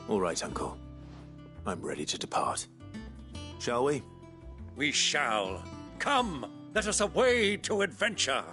All right, Uncle. I'm ready to depart. Shall we? We shall. Come, let us away to adventure.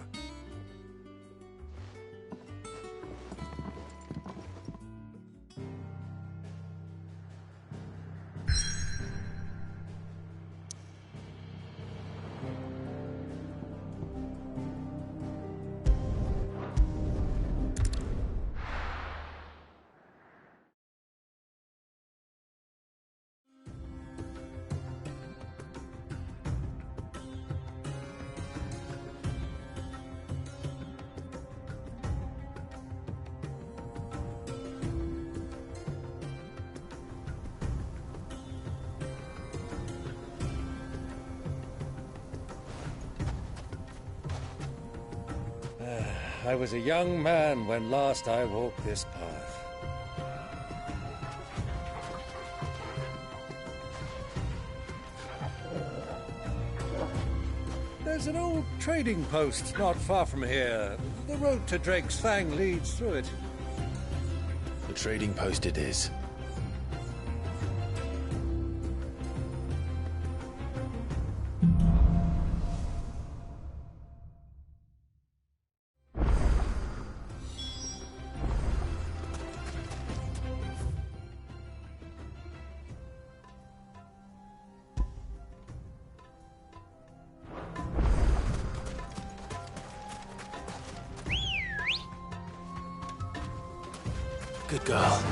I was a young man when last I walked this path. There's an old trading post not far from here. The road to Drake's Fang leads through it. The trading post it is. Good girl.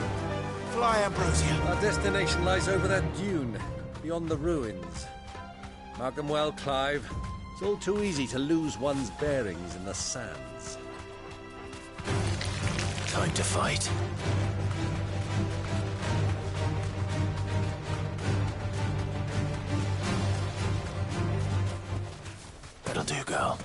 Fly, Ambrosia. Our destination lies over that dune, beyond the ruins. Mark them well, Clive. It's all too easy to lose one's bearings in the sands. Time to fight. That'll do, girl.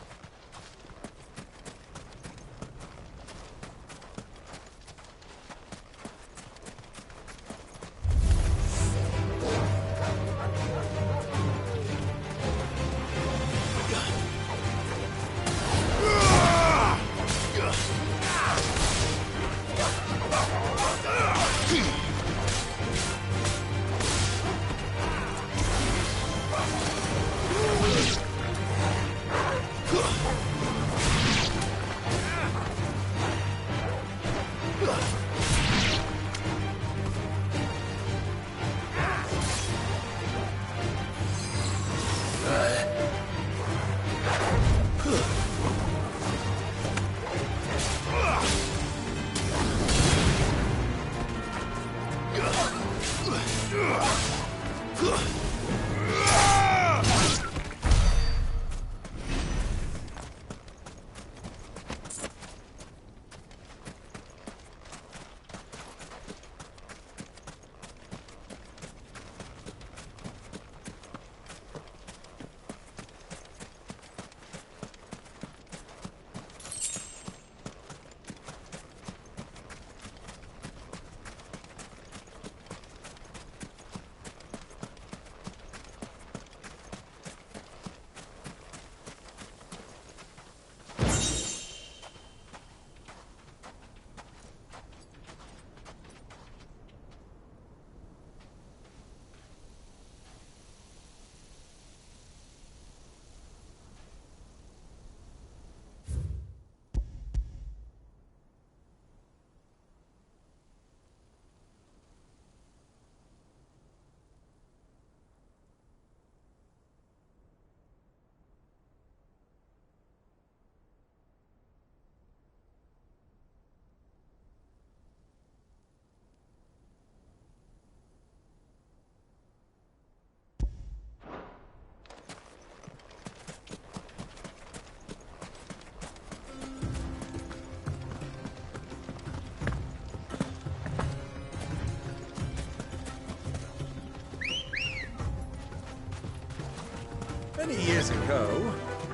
Many years ago,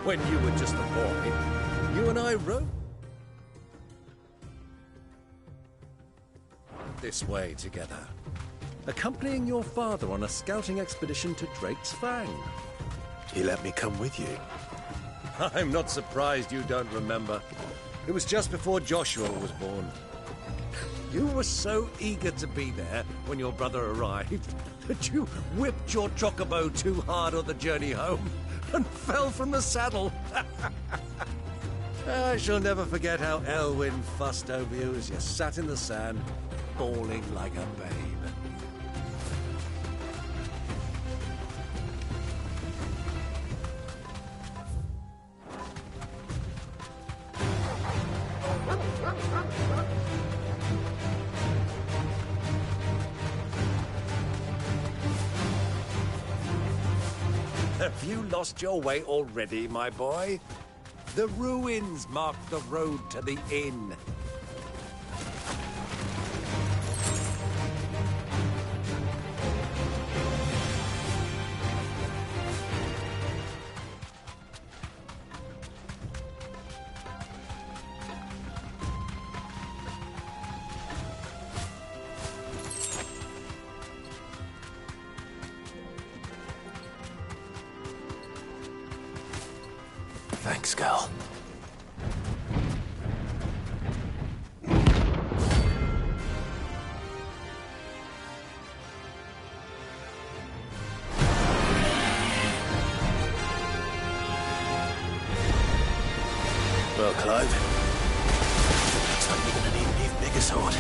when you were just a boy, you and I rode this way together, accompanying your father on a scouting expedition to Drake's Fang. He let me come with you. I'm not surprised you don't remember. It was just before Joshua was born. You were so eager to be there when your brother arrived that you whipped your chocobo too hard on the journey home and fell from the saddle. I shall never forget how Elwyn fussed over you as you sat in the sand, bawling like a babe. Have you lost your way already, my boy? The ruins mark the road to the inn. Thanks, Gal. Well, Clive, looks like you're gonna need an even bigger sword.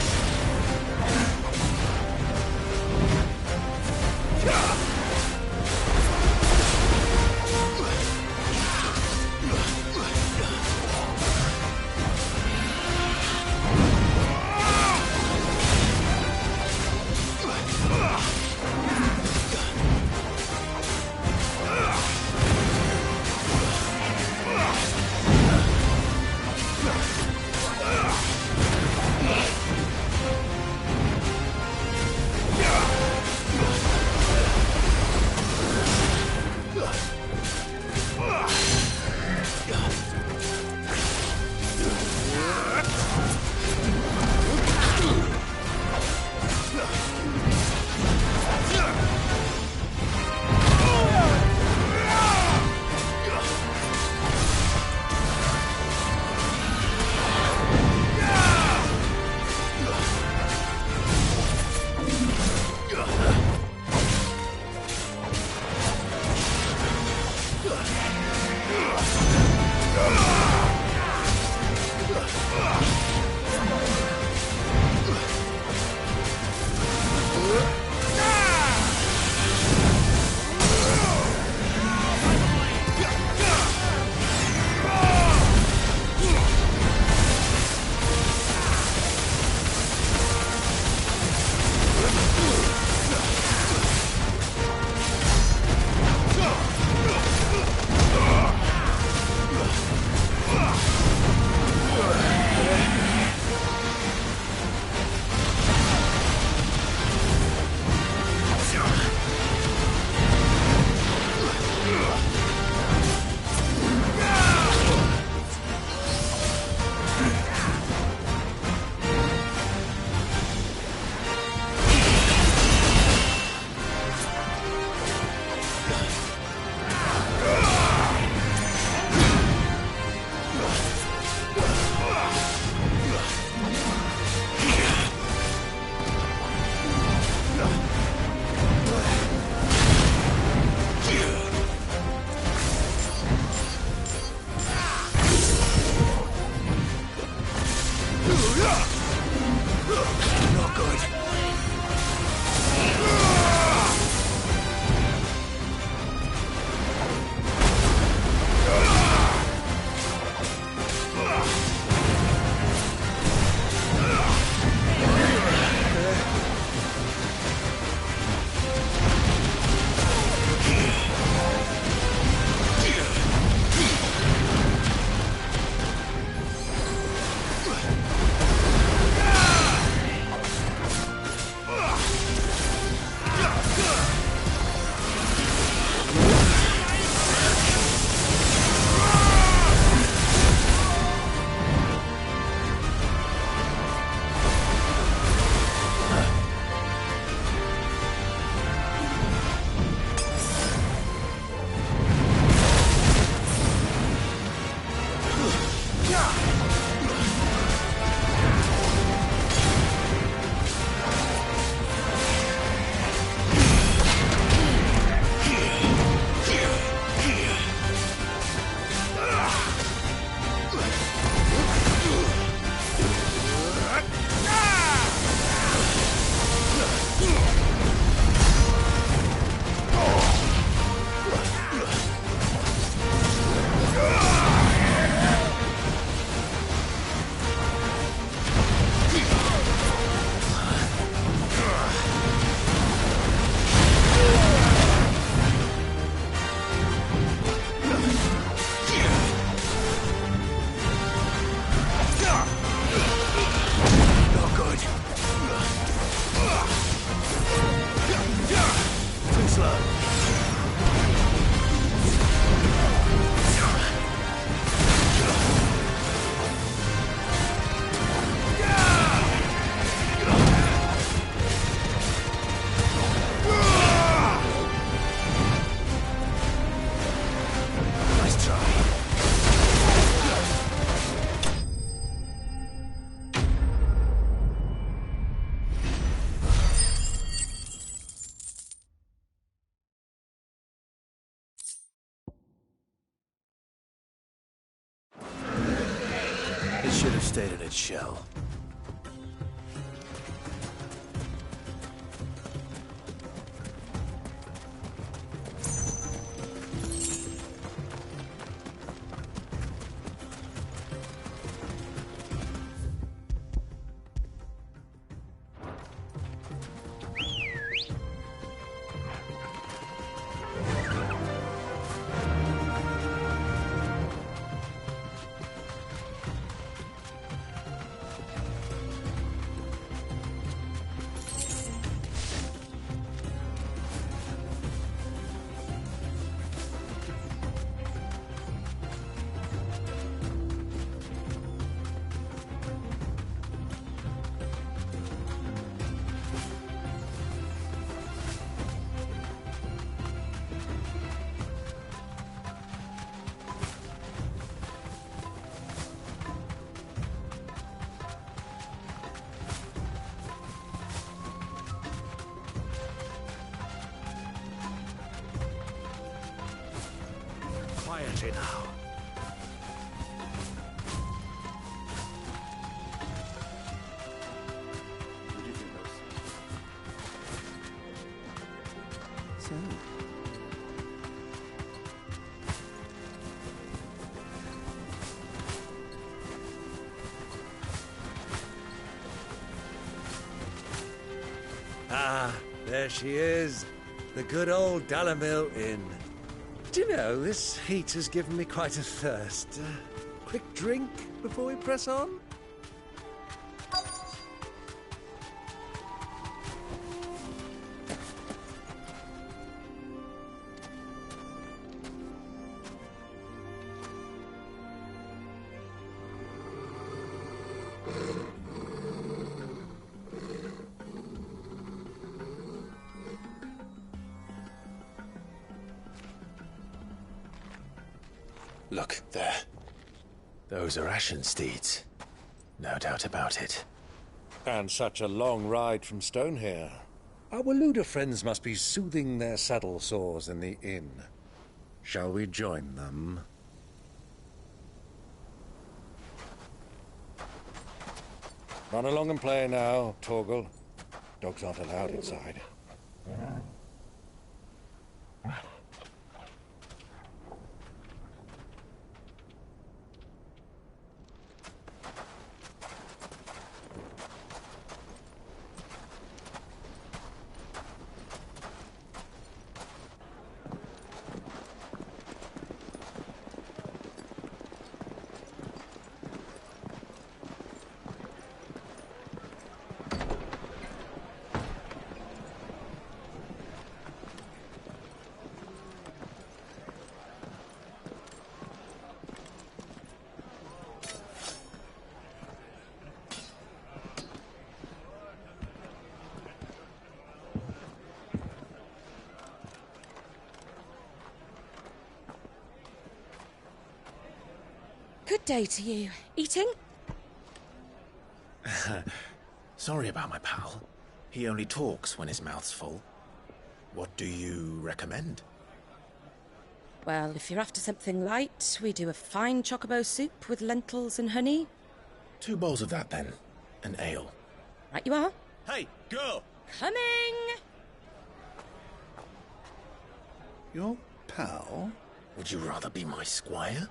should have stayed in its shell. Quietly now. What do you think those? So. Ah, there she is. The good old Dalamil Inn. Do you know, this heat has given me quite a thirst. Quick drink before we press on? Look, there. Those are Ashen steeds. No doubt about it. And such a long ride from Stone here. Our Waluda friends must be soothing their saddle sores in the inn. Shall we join them? Run along and play now, Torgal. Dogs aren't allowed inside. Good day to you. Eating? Sorry about my pal. He only talks when his mouth's full. What do you recommend? Well, if you're after something light, we do a fine chocobo soup with lentils and honey. 2 bowls of that, then. An ale. Right you are. Hey, girl! Coming! Your pal? Would you rather be my squire?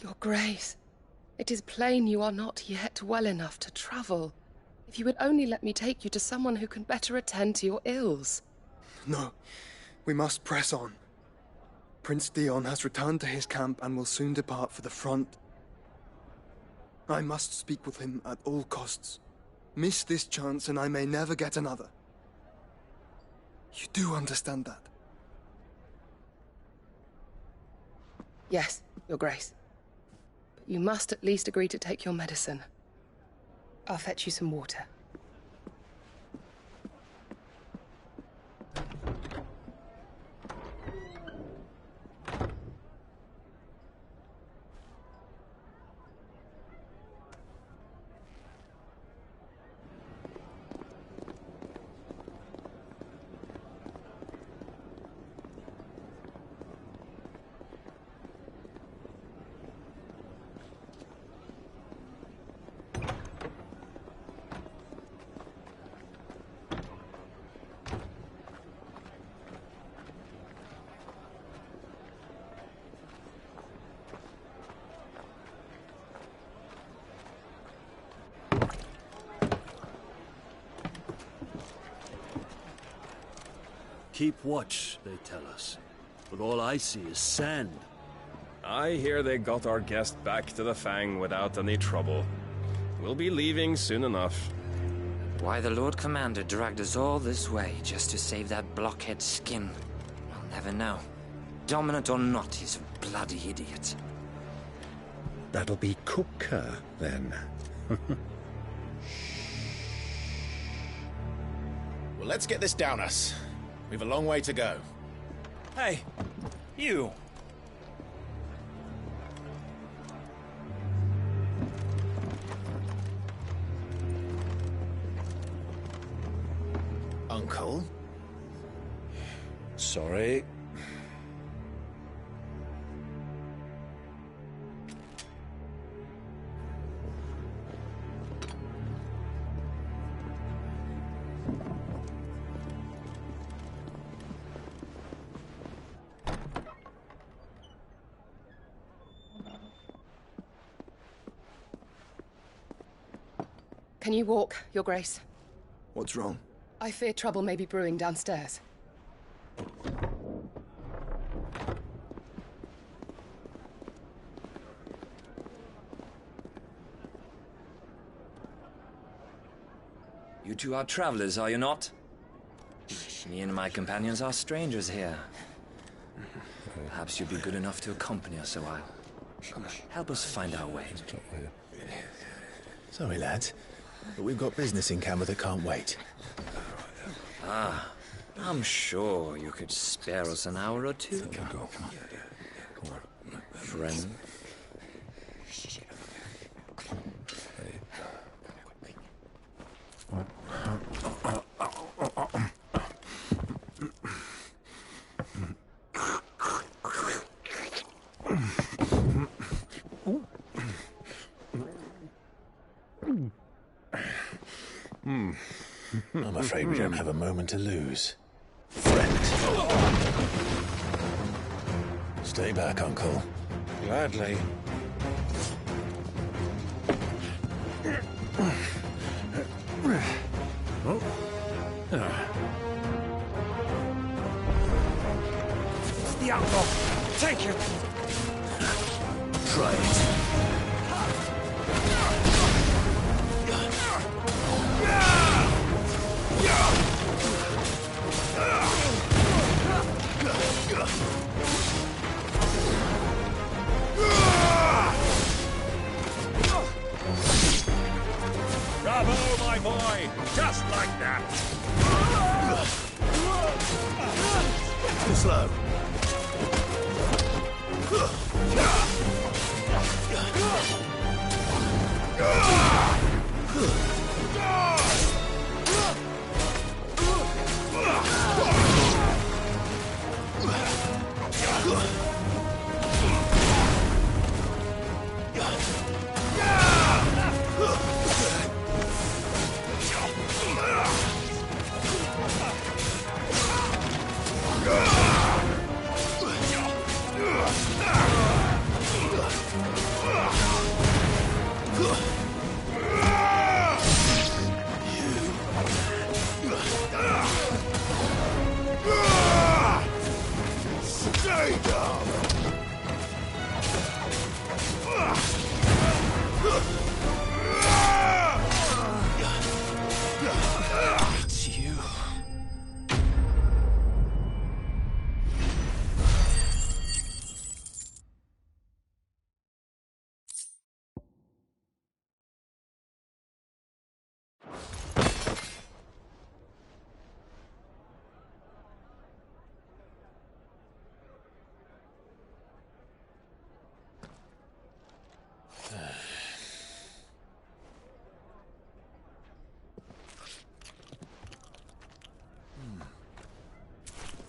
Your Grace, it is plain you are not yet well enough to travel. If you would only let me take you to someone who can better attend to your ills. No, we must press on. Prince Dion has returned to his camp and will soon depart for the front. I must speak with him at all costs. Miss this chance and I may never get another. You do understand that? Yes, Your Grace. But you must at least agree to take your medicine. I'll fetch you some water. Keep watch, they tell us. But all I see is sand. I hear they got our guest back to the Fang without any trouble. We'll be leaving soon enough. Why the Lord Commander dragged us all this way just to save that blockhead skin, I'll never know. Dominant or not, he's a bloody idiot. That'll be Cooker, then. Well, let's get this down us. We've a long way to go. Hey, you. Uncle? Sorry. Can you walk, Your Grace? What's wrong? I fear trouble may be brewing downstairs. You two are travelers, are you not? Me and my companions are strangers here. Perhaps you'd be good enough to accompany us a while. Help us find our way. Sorry, lads, but we've got business in camera that can't wait. Ah, I'm sure you could spare us an hour or two. Go. Friend. I'm afraid we don't have a moment to lose. Friend. Stay back, Uncle. Gladly. The outlaw. Take it. Try it. Bravo, my boy! Just like that! Too slow.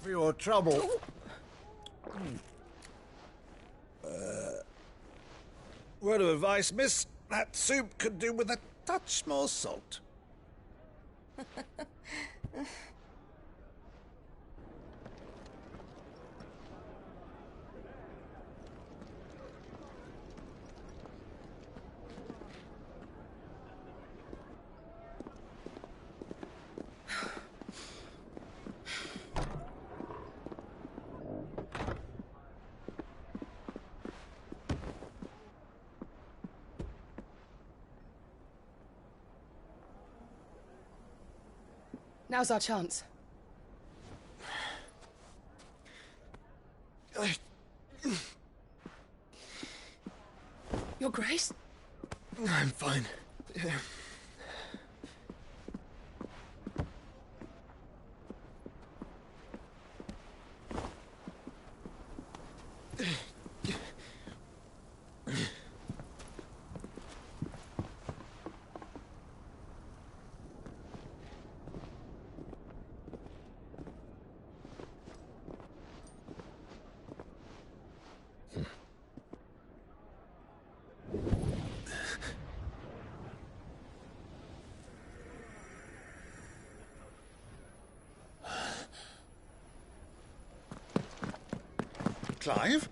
for your trouble. Word of advice, miss. That soup could do with a touch more salt. Now's our chance. Your Grace? I'm fine. Clive?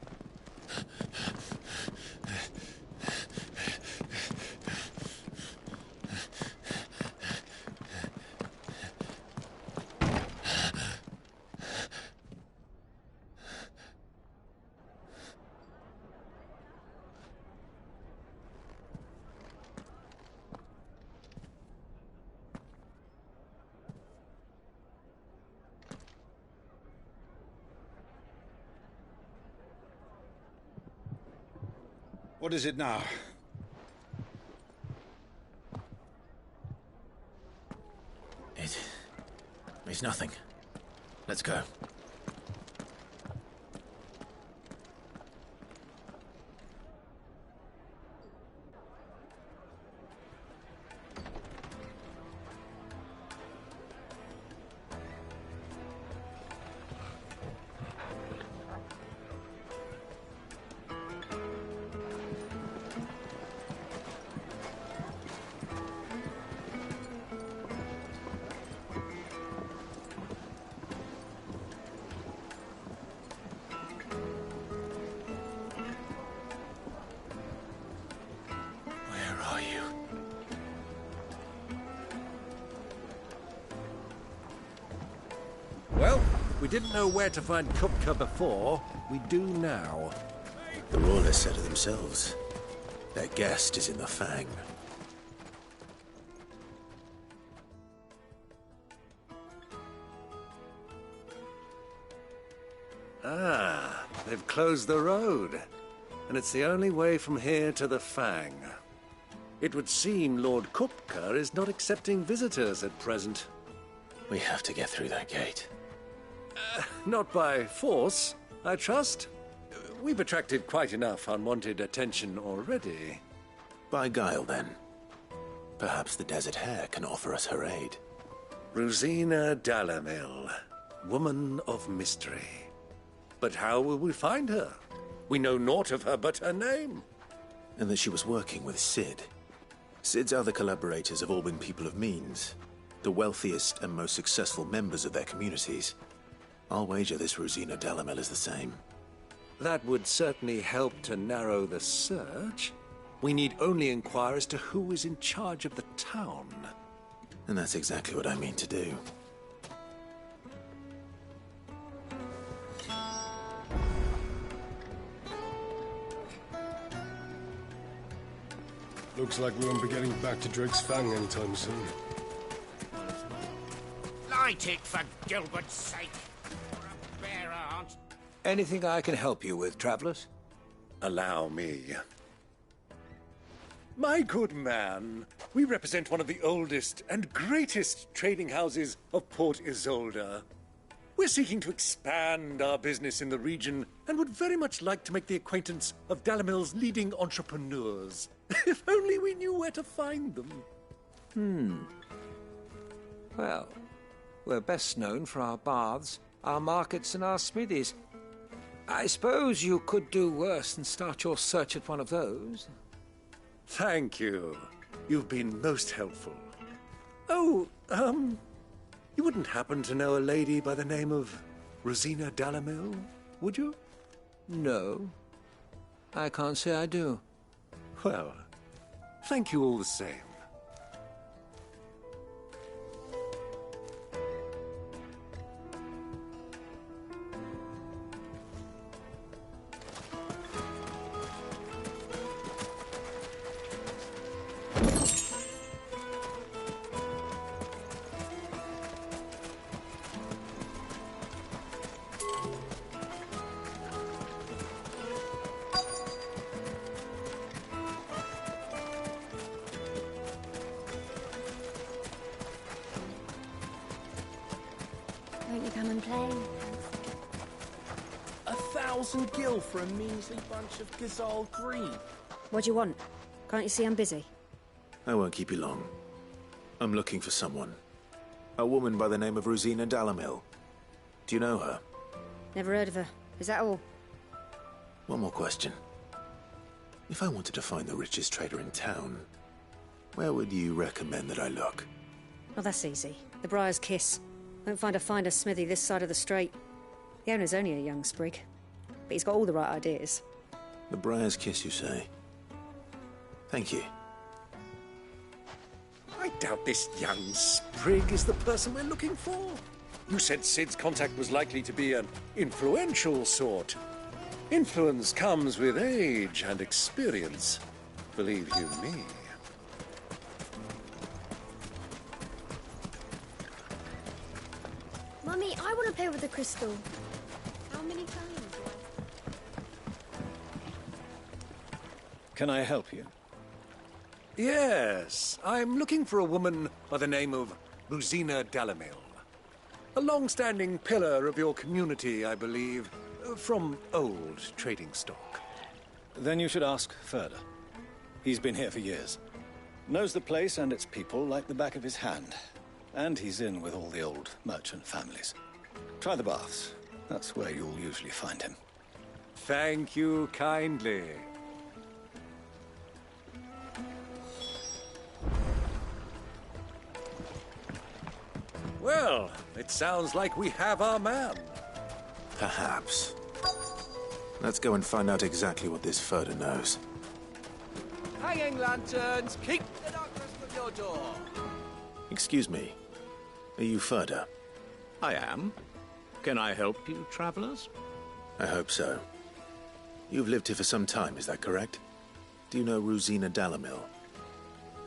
What is it now? It's nothing. Let's go. Well, we didn't know where to find Kupka before. We do now. The Royalists said it themselves. Their guest is in the Fang. Ah, they've closed the road. And it's the only way from here to the Fang. It would seem Lord Kupka is not accepting visitors at present. We have to get through that gate. Not by force, I trust. We've attracted quite enough unwanted attention already. By guile, then. Perhaps the Desert Hare can offer us her aid. Rosina Dalamil, woman of mystery. But how will we find her? We know naught of her but her name. And that she was working with Sid. Sid's other collaborators have all been people of means. The wealthiest and most successful members of their communities. I'll wager this Rosina Dalamil is the same. That would certainly help to narrow the search. We need only inquire as to who is in charge of the town. And that's exactly what I mean to do. Looks like we won't be getting back to Drake's Fang anytime soon. Light it, for Gilbert's sake. You're a bear aunt. Anything I can help you with, travelers? Allow me. My good man, we represent one of the oldest and greatest trading houses of Port Isolde. We're seeking to expand our business in the region and would very much like to make the acquaintance of Dalamil's leading entrepreneurs. If only we knew where to find them. Well, We're best known for our baths, our markets, and our smithies. I suppose you could do worse than start your search at one of those. Thank you. You've been most helpful. Oh, you wouldn't happen to know a lady by the name of Rosina Dalamil, would you? No. I can't say I do. Well, thank you all the same. Won't you come and play? 1,000 gil for a measly bunch of Gazal green. What do you want? Can't you see I'm busy? I won't keep you long. I'm looking for someone. A woman by the name of Rosina Dalamil. Do you know her? Never heard of her. Is that all? One more question. If I wanted to find the richest trader in town, where would you recommend that I look? Oh, that's easy. The Briar's Kiss. Won't find a finer smithy this side of the strait. The owner's only a young sprig, but he's got all the right ideas. The Briar's Kiss, you say? Thank you. I doubt this young sprig is the person we're looking for. You said Sid's contact was likely to be an influential sort. Influence comes with age and experience, believe you me. Mummy, I want to play with the crystal. How many times? Can I help you? Yes, I'm looking for a woman by the name of Rosina Dalamil. A long-standing pillar of your community, I believe, from old trading stock. Then you should ask Ferda. He's been here for years. Knows the place and its people like the back of his hand. And he's in with all the old merchant families. Try the baths. That's where you'll usually find him. Thank you kindly. Well, it sounds like we have our man. Perhaps. Let's go and find out exactly what this Ferda knows. Hanging lanterns, keep the darkness from your door. Excuse me. Are you Ferda? I am. Can I help you, travelers? I hope so. You've lived here for some time, is that correct? Do you know Rosina Dalamil?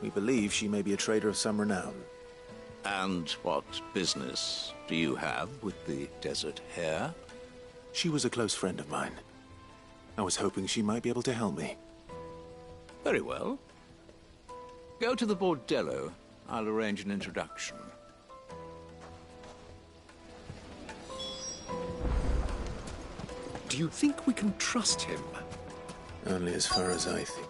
We believe she may be a trader of some renown. And what business do you have with the Desert Hare? She was a close friend of mine. I was hoping she might be able to help me. Very well. Go to the bordello. I'll arrange an introduction. Do you think we can trust him? Only as far as I think.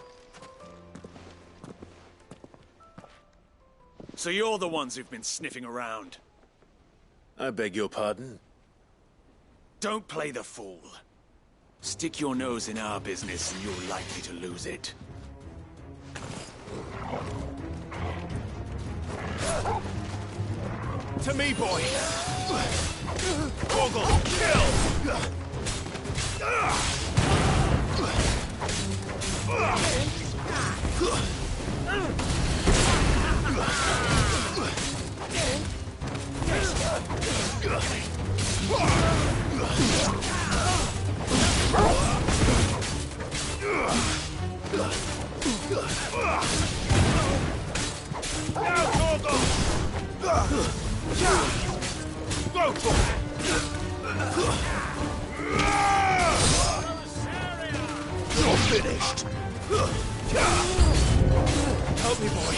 So you're the ones who've been sniffing around. I beg your pardon? Don't play the fool. Stick your nose in our business and you're likely to lose it. To me, boy! Ogle, kill! Go for it! You're finished! Help me, boy!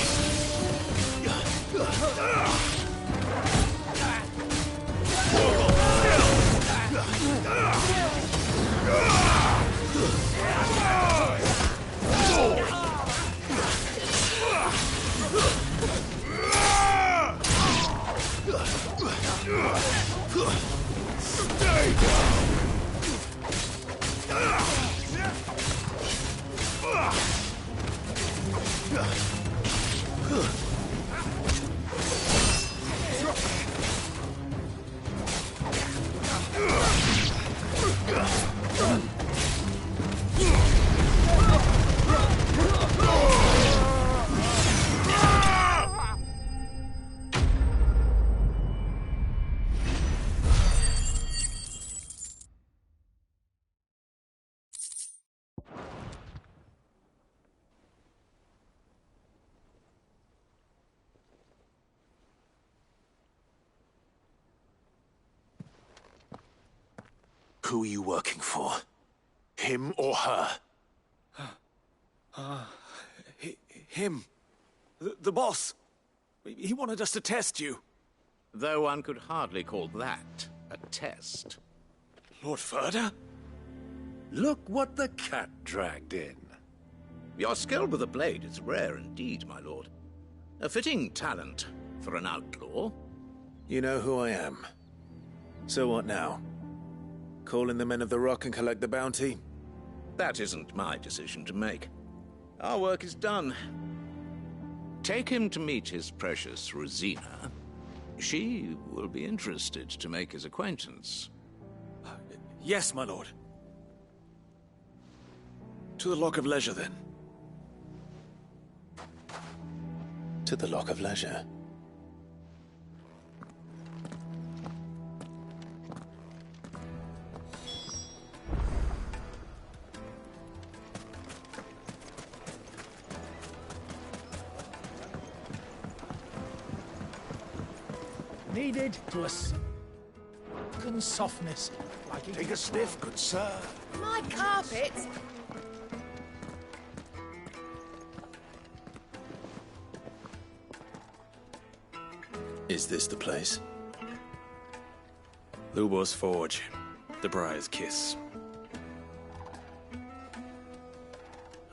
Who are you working for? Him or her? Him. The boss. He wanted us to test you. Though one could hardly call that a test. Lord Ferda? Look what the cat dragged in. Your skill with a blade is rare indeed, my lord. A fitting talent for an outlaw. You know who I am. So what now? Call in the Men of the Rock and collect the bounty? That isn't my decision to make. Our work is done. Take him to meet his precious Rosina. She will be interested to make his acquaintance. Yes, my lord. To the Lock of Leisure, then. To the Lock of Leisure. Needed to us. Good softness. Like it. Take a sniff, good sir. My carpet! Is this the place? Lubor's Forge. The Briar's Kiss.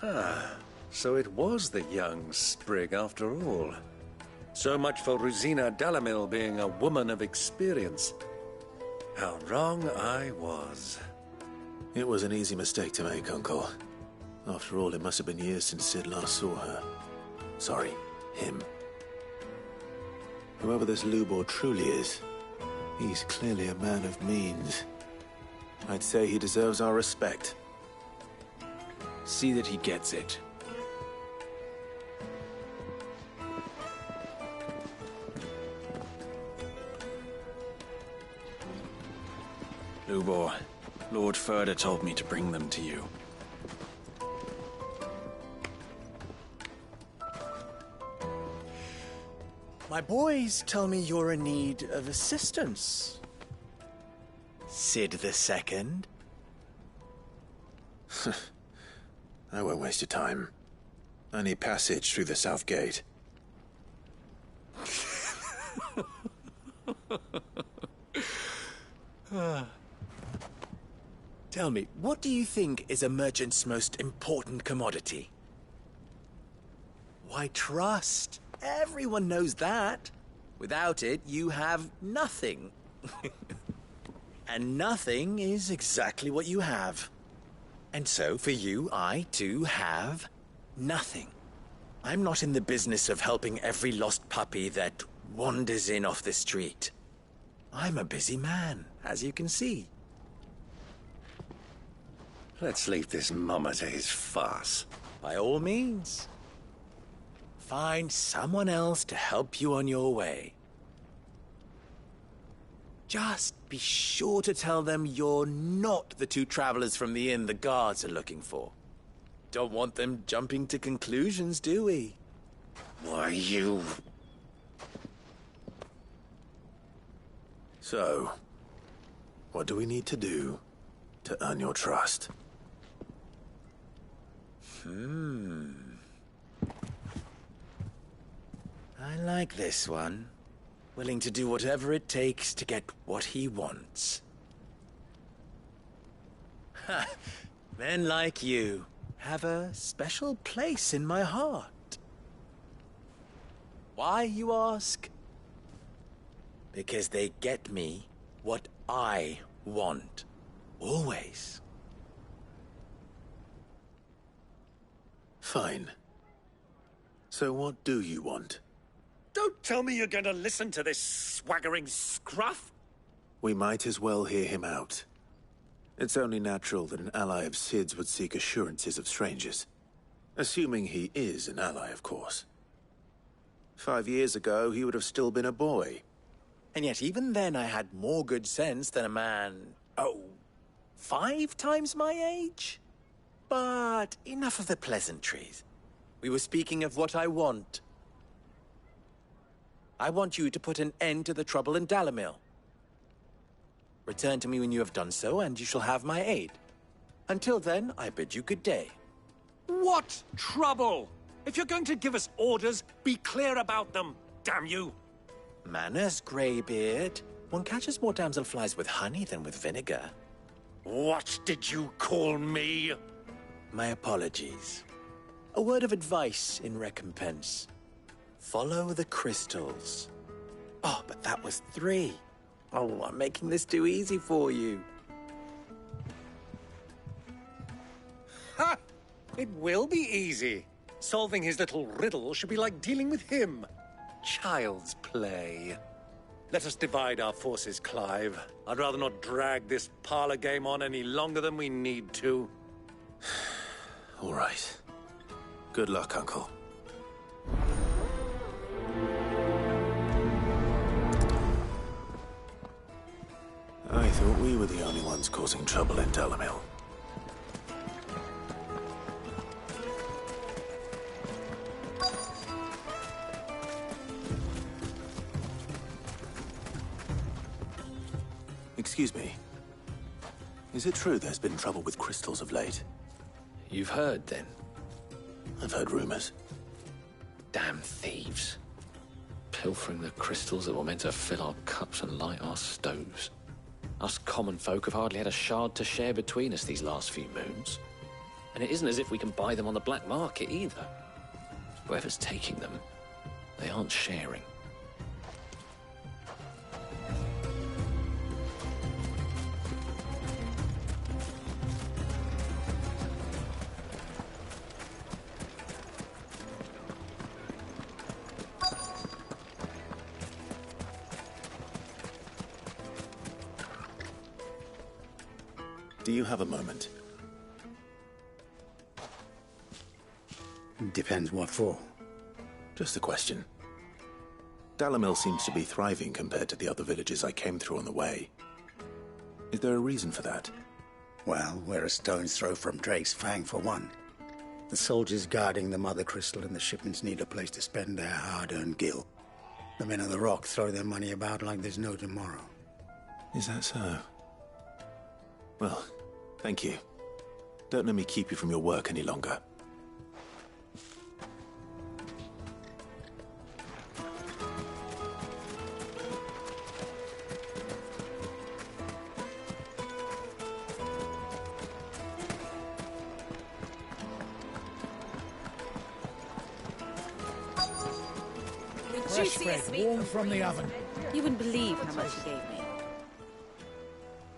Ah, so it was the young sprig after all. So much for Rosina Dalamil being a woman of experience. How wrong I was. It was an easy mistake to make, Uncle. After all, it must have been years since Sid last saw her. Sorry, him. Whoever this Lubor truly is, he's clearly a man of means. I'd say he deserves our respect. See that he gets it. Lubor, Lord Ferda told me to bring them to you. My boys tell me you're in need of assistance. Sid the Second? I won't waste your time. I need passage through the south gate. Tell me, what do you think is a merchant's most important commodity? Why, trust. Everyone knows that. Without it, you have nothing. And nothing is exactly what you have. And so, for you, I, too, have nothing. I'm not in the business of helping every lost puppy that wanders in off the street. I'm a busy man, as you can see. Let's leave this mummer to his farce. By all means. Find someone else to help you on your way. Just be sure to tell them you're not the two travelers from the inn the guards are looking for. Don't want them jumping to conclusions, do we? Why, you... So, what do we need to do to earn your trust? I like this one. Willing to do whatever it takes to get what he wants. Ha! Men like you have a special place in my heart. Why, you ask? Because they get me what I want. Always. Fine. So what do you want? Don't tell me you're going to listen to this swaggering scruff! We might as well hear him out. It's only natural that an ally of Sid's would seek assurances of strangers. Assuming he is an ally, of course. 5 years ago, he would have still been a boy. And yet even then I had more good sense than a man, 5 times my age? But enough of the pleasantries. We were speaking of what I want. I want you to put an end to the trouble in Dalamil. Return to me when you have done so, and you shall have my aid. Until then, I bid you good day. What trouble? If you're going to give us orders, be clear about them, damn you! Manners, Greybeard. One catches more damselflies with honey than with vinegar. What did you call me? My apologies. A word of advice in recompense. Follow the crystals. Oh, but that was 3. Oh, I'm making this too easy for you. Ha! It will be easy. Solving his little riddle should be like dealing with him. Child's play. Let us divide our forces, Clive. I'd rather not drag this parlor game on any longer than we need to. All right. Good luck, Uncle. I thought we were the only ones causing trouble in Dalamil. Excuse me. Is it true there's been trouble with crystals of late? You've heard, then? I've heard rumors. Damn thieves. Pilfering the crystals that were meant to fill our cups and light our stoves. Us common folk have hardly had a shard to share between us these last few moons. And it isn't as if we can buy them on the black market either. Whoever's taking them, they aren't sharing. Do you have a moment? Depends what for. Just a question. Dalamil seems to be thriving compared to the other villages I came through on the way. Is there a reason for that? Well, we're a stone's throw from Drake's Fang, for one. The soldiers guarding the Mother Crystal and the shipments need a place to spend their hard-earned gil. The men of the Rock throw their money about like there's no tomorrow. Is that so? Well, thank you. Don't let me keep you from your work any longer. Fresh bread, warm from the oven. You wouldn't believe how much he gave me.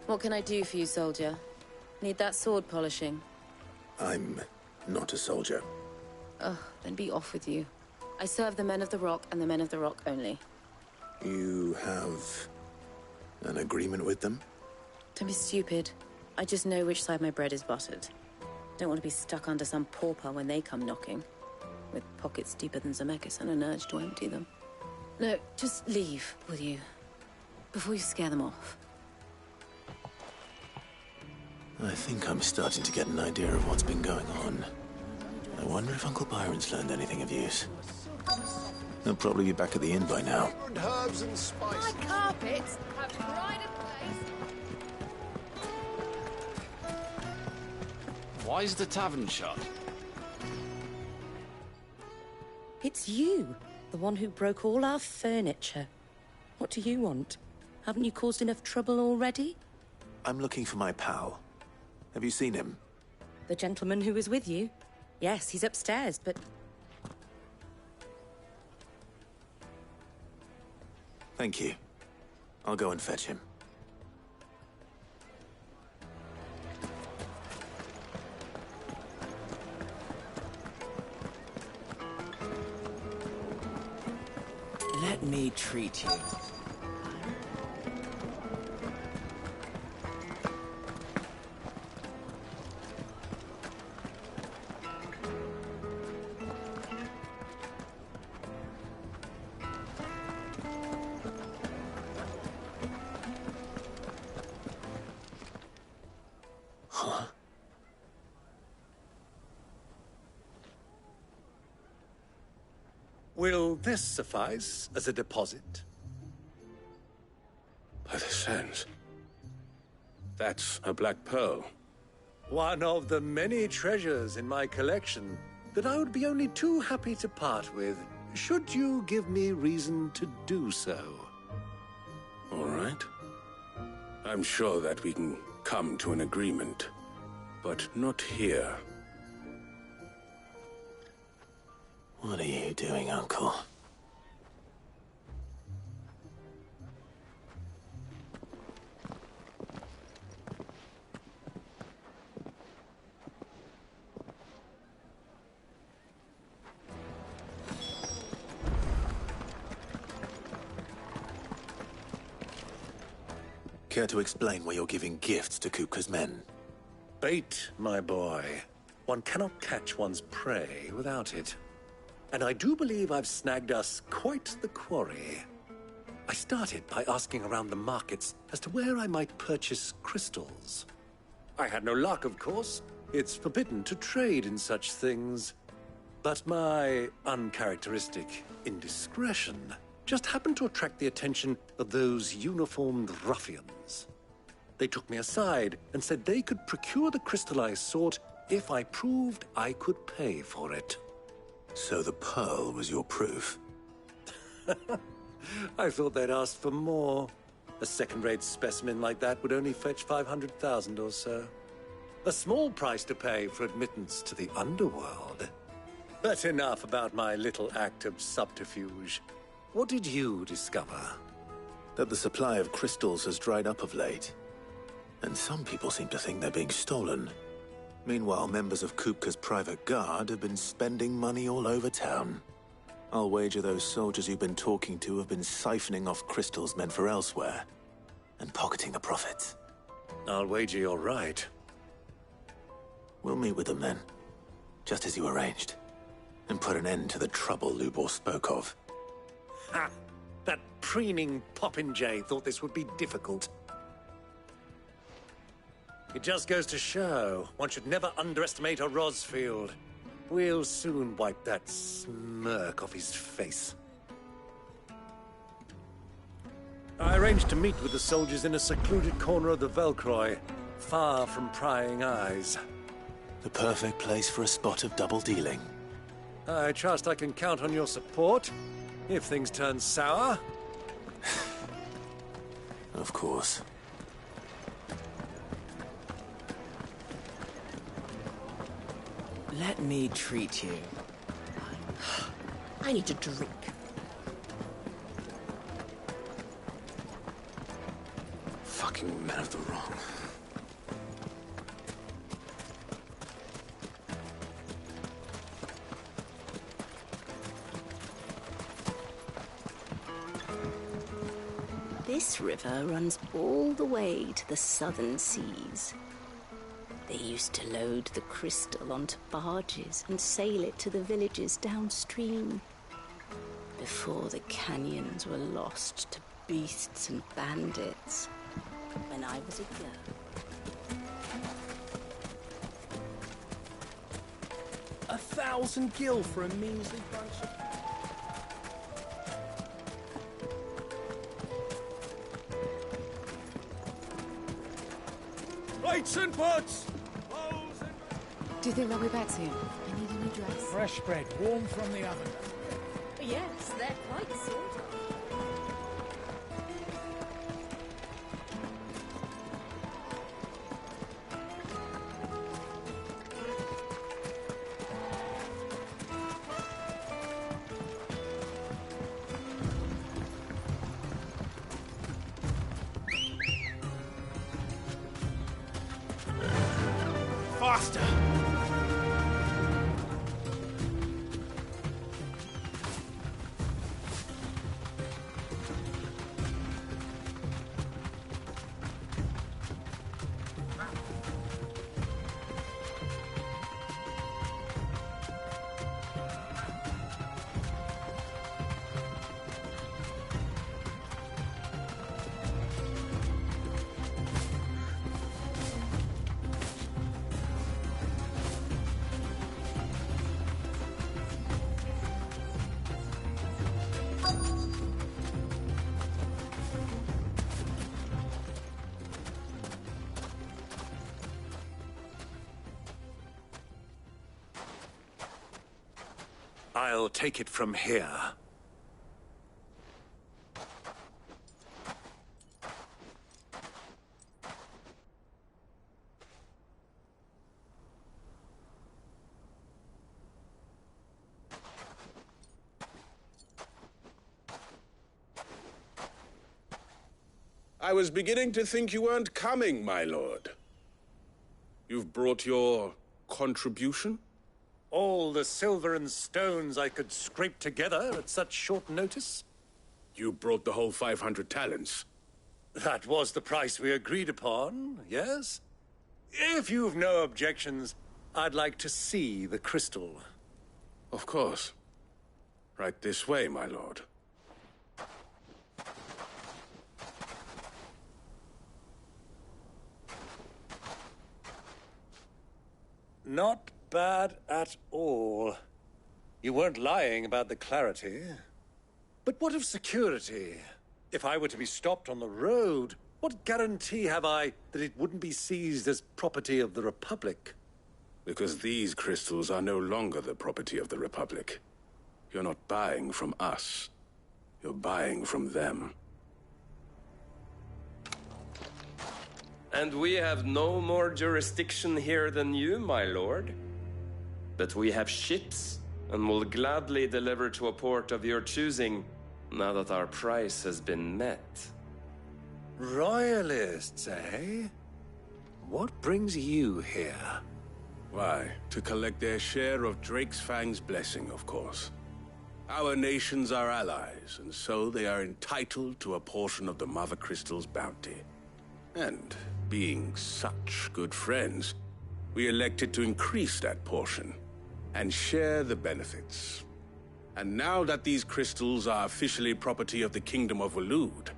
What can I do for you, soldier? Need that sword polishing? I'm not a soldier. Ugh, then be off with you. I serve the men of the Rock and the men of the Rock only. You have an agreement with them? Don't be stupid. I just know which side my bread is buttered. Don't want to be stuck under some pauper when they come knocking. With pockets deeper than Zemeckis and an urge to empty them. No, just leave, will you? Before you scare them off. I think I'm starting to get an idea of what's been going on. I wonder if Uncle Byron's learned anything of use. He'll probably be back at the inn by now. Herbs and spices. My carpets have pride of place. Why is the tavern shut? It's you, the one who broke all our furniture. What do you want? Haven't you caused enough trouble already? I'm looking for my pal. Have you seen him? The gentleman who was with you? Yes, he's upstairs, but... Thank you. I'll go and fetch him. me treat you. Will this suffice as a deposit? By the sands. That's a black pearl. One of the many treasures in my collection that I would be only too happy to part with, should you give me reason to do so. All right. I'm sure that we can come to an agreement, but not here. What are you doing, Uncle? Care to explain why you're giving gifts to Kupka's men? Bait, my boy. One cannot catch one's prey without it. And I do believe I've snagged us quite the quarry. I started by asking around the markets as to where I might purchase crystals. I had no luck, of course. It's forbidden to trade in such things. But my uncharacteristic indiscretion just happened to attract the attention of those uniformed ruffians. They took me aside and said they could procure the crystal I sought if I proved I could pay for it. So the pearl was your proof? I thought they'd asked for more. A second-rate specimen like that would only fetch 500,000 or so. A small price to pay for admittance to the underworld. But enough about my little act of subterfuge. What did you discover? That the supply of crystals has dried up of late. And some people seem to think they're being stolen. Meanwhile, members of Kupka's private guard have been spending money all over town. I'll wager those soldiers you've been talking to have been siphoning off crystals meant for elsewhere, and pocketing the profits. I'll wager you're right. We'll meet with them then, just as you arranged, and put an end to the trouble Lubor spoke of. Ha! That preening popinjay thought this would be difficult. It just goes to show, one should never underestimate a Rosfield. We'll soon wipe that smirk off his face. I arranged to meet with the soldiers in a secluded corner of the Velcroy, far from prying eyes. The perfect place for a spot of double dealing. I trust I can count on your support, if things turn sour. Of course. Let me treat you. I need a drink. Fucking men of the wrong. This river runs all the way to the southern seas. They used to load the crystal onto barges and sail it to the villages downstream, before the canyons were lost to beasts and bandits, when I was a girl. 1,000 gil for a measly bunch of... Lights and pots! Do you think they'll be back soon? I need a new dress. Fresh bread, warm from the oven. Yes, they're quite sort of. Faster! I'll take it from here. I was beginning to think you weren't coming, my lord. You've brought your contribution? All the silver and stones I could scrape together at such short notice? You brought the whole 500 talents. That was the price we agreed upon, yes? If you've no objections, I'd like to see the crystal. Of course. Right this way, my lord. Not bad at all. You weren't lying about the clarity. But what of security? If I were to be stopped on the road, what guarantee have I that it wouldn't be seized as property of the Republic? Because these crystals are no longer the property of the Republic. You're not buying from us. You're buying from them. And we have no more jurisdiction here than you, my lord. But we have ships, and will gladly deliver to a port of your choosing, now that our price has been met. Royalists, eh? What brings you here? Why, to collect their share of Drake's Fang's blessing, of course. Our nations are allies, and so they are entitled to a portion of the Mother Crystal's bounty. And being such good friends, we elected to increase that portion and share the benefits. And now that these crystals are officially property of the Kingdom of Waloed,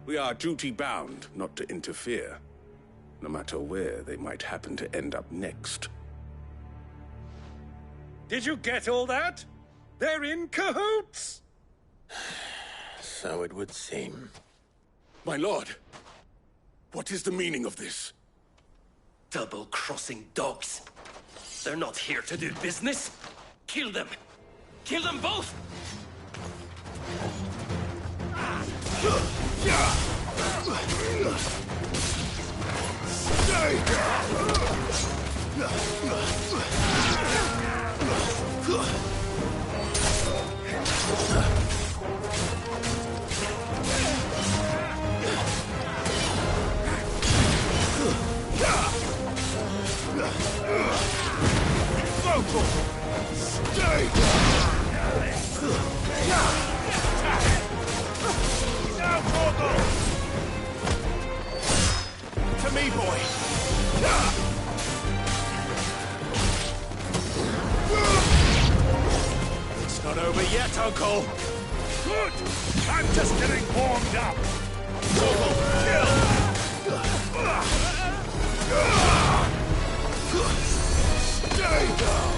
we are duty-bound not to interfere, no matter where they might happen to end up next. Did you get all that? They're in cahoots! So it would seem. My lord, what is the meaning of this? Double-crossing dogs. They're not here to do business. Kill them! Kill them both! To me, boy! It's not over yet, Uncle! Good! I'm just getting warmed up! Uncle, kill! Stay down!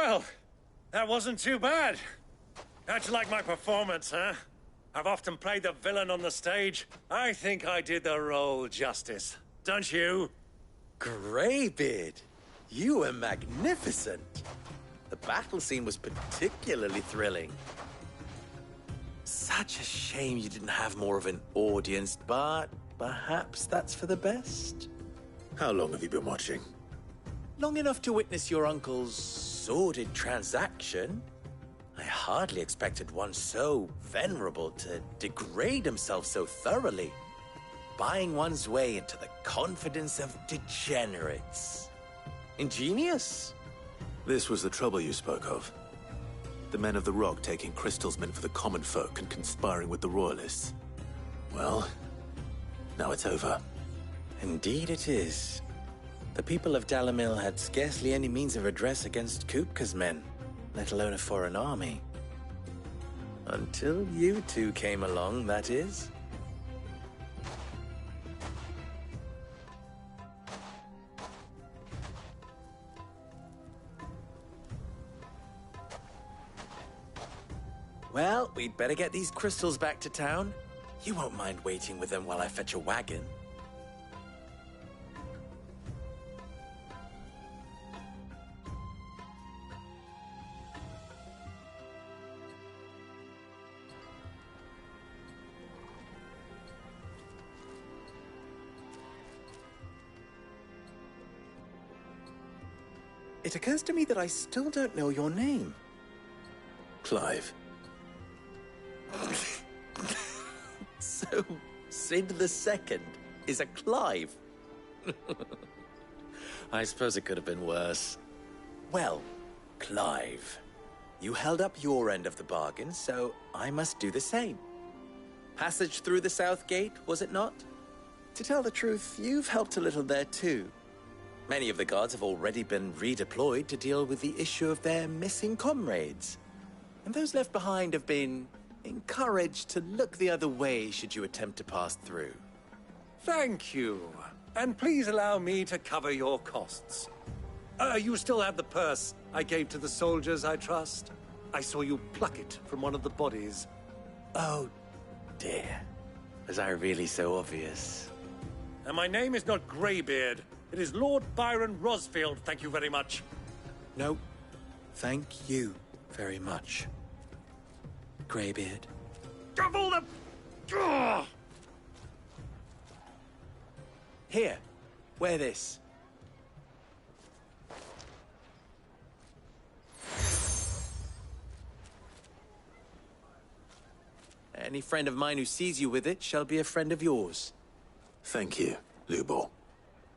Well, that wasn't too bad. How'd you like my performance, huh? I've often played the villain on the stage. I think I did the role justice. Don't you? Greybeard, you were magnificent. The battle scene was particularly thrilling. Such a shame you didn't have more of an audience, but perhaps that's for the best. How long have you been watching? Long enough to witness your uncle's sordid transaction. I hardly expected one so venerable to degrade himself so thoroughly, buying one's way into the confidence of degenerates. Ingenious. This was the trouble you spoke of. The men of the Rock taking crystals meant for the common folk and conspiring with the Royalists. Well, now it's over. Indeed it is. The people of Dalamil had scarcely any means of redress against Kupka's men, let alone a foreign army. Until you two came along, that is. Well, we'd better get these crystals back to town. You won't mind waiting with them while I fetch a wagon. It occurs to me that I still don't know your name. Clive. So, Sid the Second is a Clive? I suppose it could have been worse. Well, Clive, you held up your end of the bargain, so I must do the same. Passage through the South Gate, was it not? To tell the truth, you've helped a little there too. Many of the guards have already been redeployed to deal with the issue of their missing comrades. And those left behind have been encouraged to look the other way should you attempt to pass through. Thank you. And please allow me to cover your costs. You still have the purse I gave to the soldiers, I trust? I saw you pluck it from one of the bodies. Oh, dear. Was I really so obvious? And my name is not Greybeard. It is Lord Byron Rosfield, thank you very much. No, thank you very much, Greybeard. Of all the... Ugh! Here, wear this. Any friend of mine who sees you with it shall be a friend of yours. Thank you, Lubor.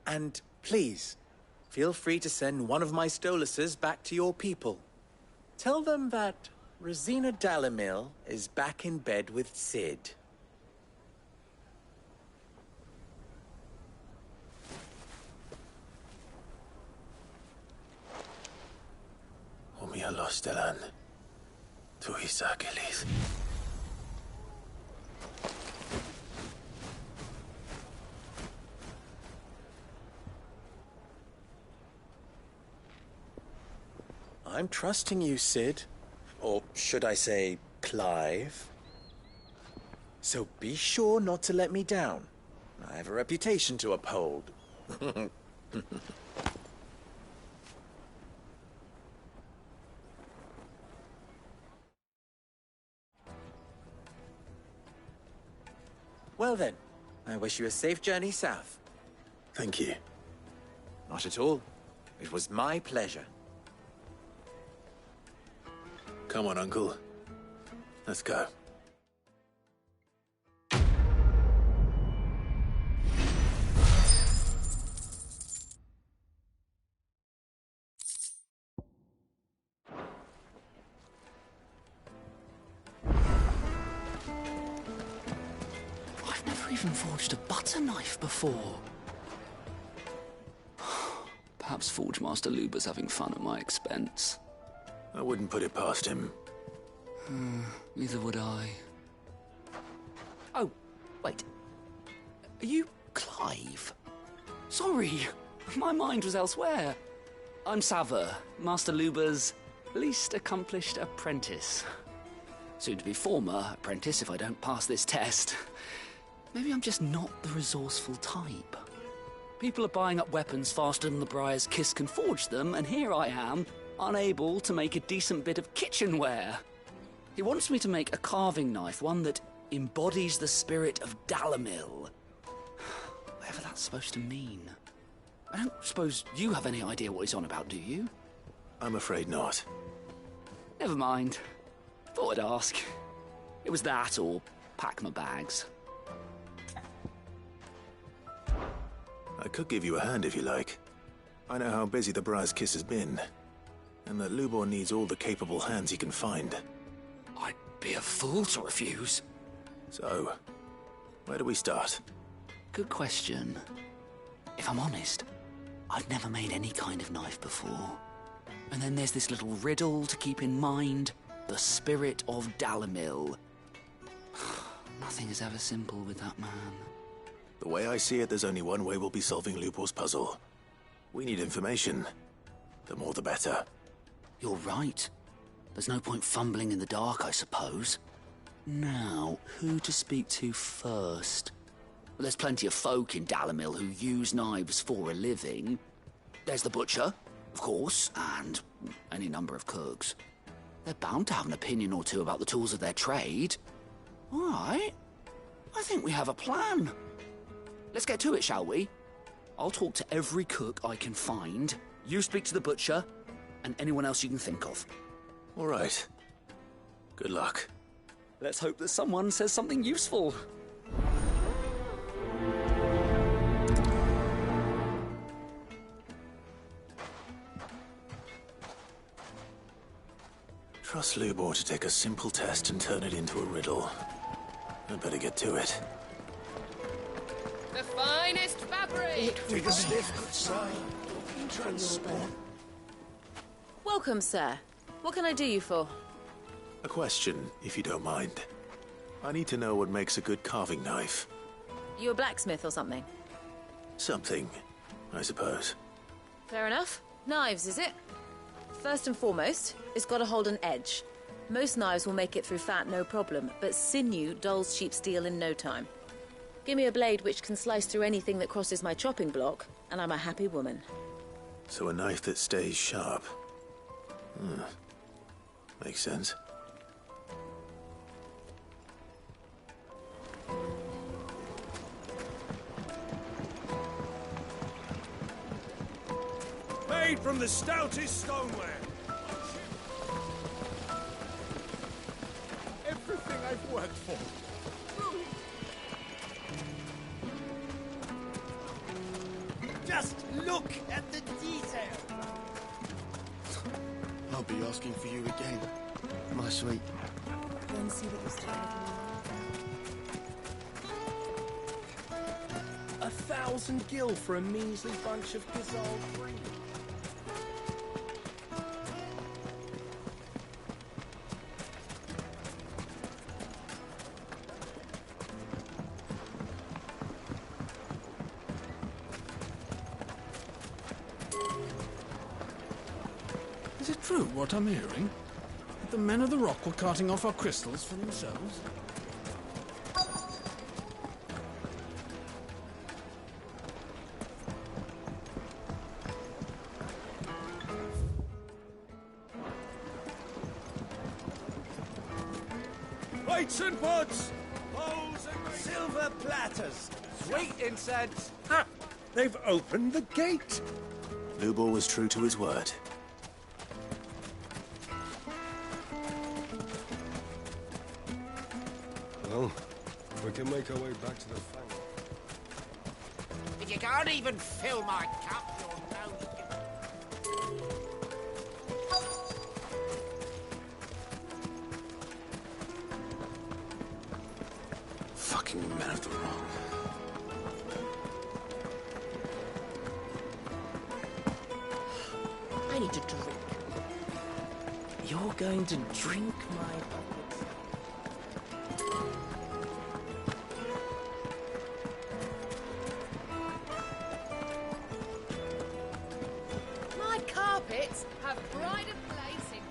And please, feel free to send one of my Stoluses back to your people. Tell them that Rosina Dalamil is back in bed with Sid. Omia Lostelan. Tuisa Achilles. I'm trusting you, Sid. Or should I say, Clive. So be sure not to let me down. I have a reputation to uphold. Well then, I wish you a safe journey south. Thank you. Not at all. It was my pleasure. Come on, Uncle. Let's go. I've never even forged a butter knife before. Perhaps Forge Master Luber's having fun at my expense. I wouldn't put it past him. Neither would I. Oh, wait. Are you Clive? Sorry, my mind was elsewhere. I'm Sava, Master Luber's least accomplished apprentice. Soon to be former apprentice if I don't pass this test. Maybe I'm just not the resourceful type. People are buying up weapons faster than the Briar's Kiss can forge them, and here I am, unable to make a decent bit of kitchenware. He wants me to make a carving knife, one that embodies the spirit of Dalamil. Whatever that's supposed to mean. I don't suppose you have any idea what he's on about, do you? I'm afraid not. Never mind. Thought I'd ask. It was that or pack my bags. I could give you a hand if you like. I know how busy the Briar's Kiss has been, and that Lubor needs all the capable hands he can find. I'd be a fool to refuse. So, where do we start? Good question. If I'm honest, I've never made any kind of knife before. And then there's this little riddle to keep in mind. The spirit of Dalamil. Nothing is ever simple with that man. The way I see it, there's only one way we'll be solving Lubor's puzzle. We need information. The more the better. You're right. There's no point fumbling in the dark, I suppose. Now, who to speak to first? Well, there's plenty of folk in Dalamil who use knives for a living. There's the butcher, of course, and any number of cooks. They're bound to have an opinion or two about the tools of their trade. All right. I think we have a plan. Let's get to it, shall we? I'll talk to every cook I can find. You speak to the butcher, and anyone else you can think of. All right. Good luck. Let's hope that someone says something useful. Trust Lubor to take a simple test and turn it into a riddle. I'd better get to it. The finest fabric! Take a stiff good sign. Transport. Welcome, sir. What can I do you for? A question, if you don't mind. I need to know what makes a good carving knife. You a blacksmith or something? Something, I suppose. Fair enough. Knives, is it? First and foremost, it's got to hold an edge. Most knives will make it through fat, no problem, but sinew dulls cheap steel in no time. Give me a blade which can slice through anything that crosses my chopping block, and I'm a happy woman. So a knife that stays sharp. Makes sense. Made from the stoutest stoneware. Everything I've worked for. Just look at the detail. I'll be asking for you again, my sweet. Go and see that you're still having 1,000 gil for a measly bunch of Gazal green. Is it true what I'm hearing? That the men of the rock were carting off our crystals for themselves? Plates and pots! Bowls and silver platters! Sweet incense! Ha! They've opened the gate! Lubor was true to his word. Well, we can make our way back to the Fang. If you can't even fill my cup, you're no... Fucking men of the rock. I need to drink. You're going to drink my bucket. My carpets have pride of place in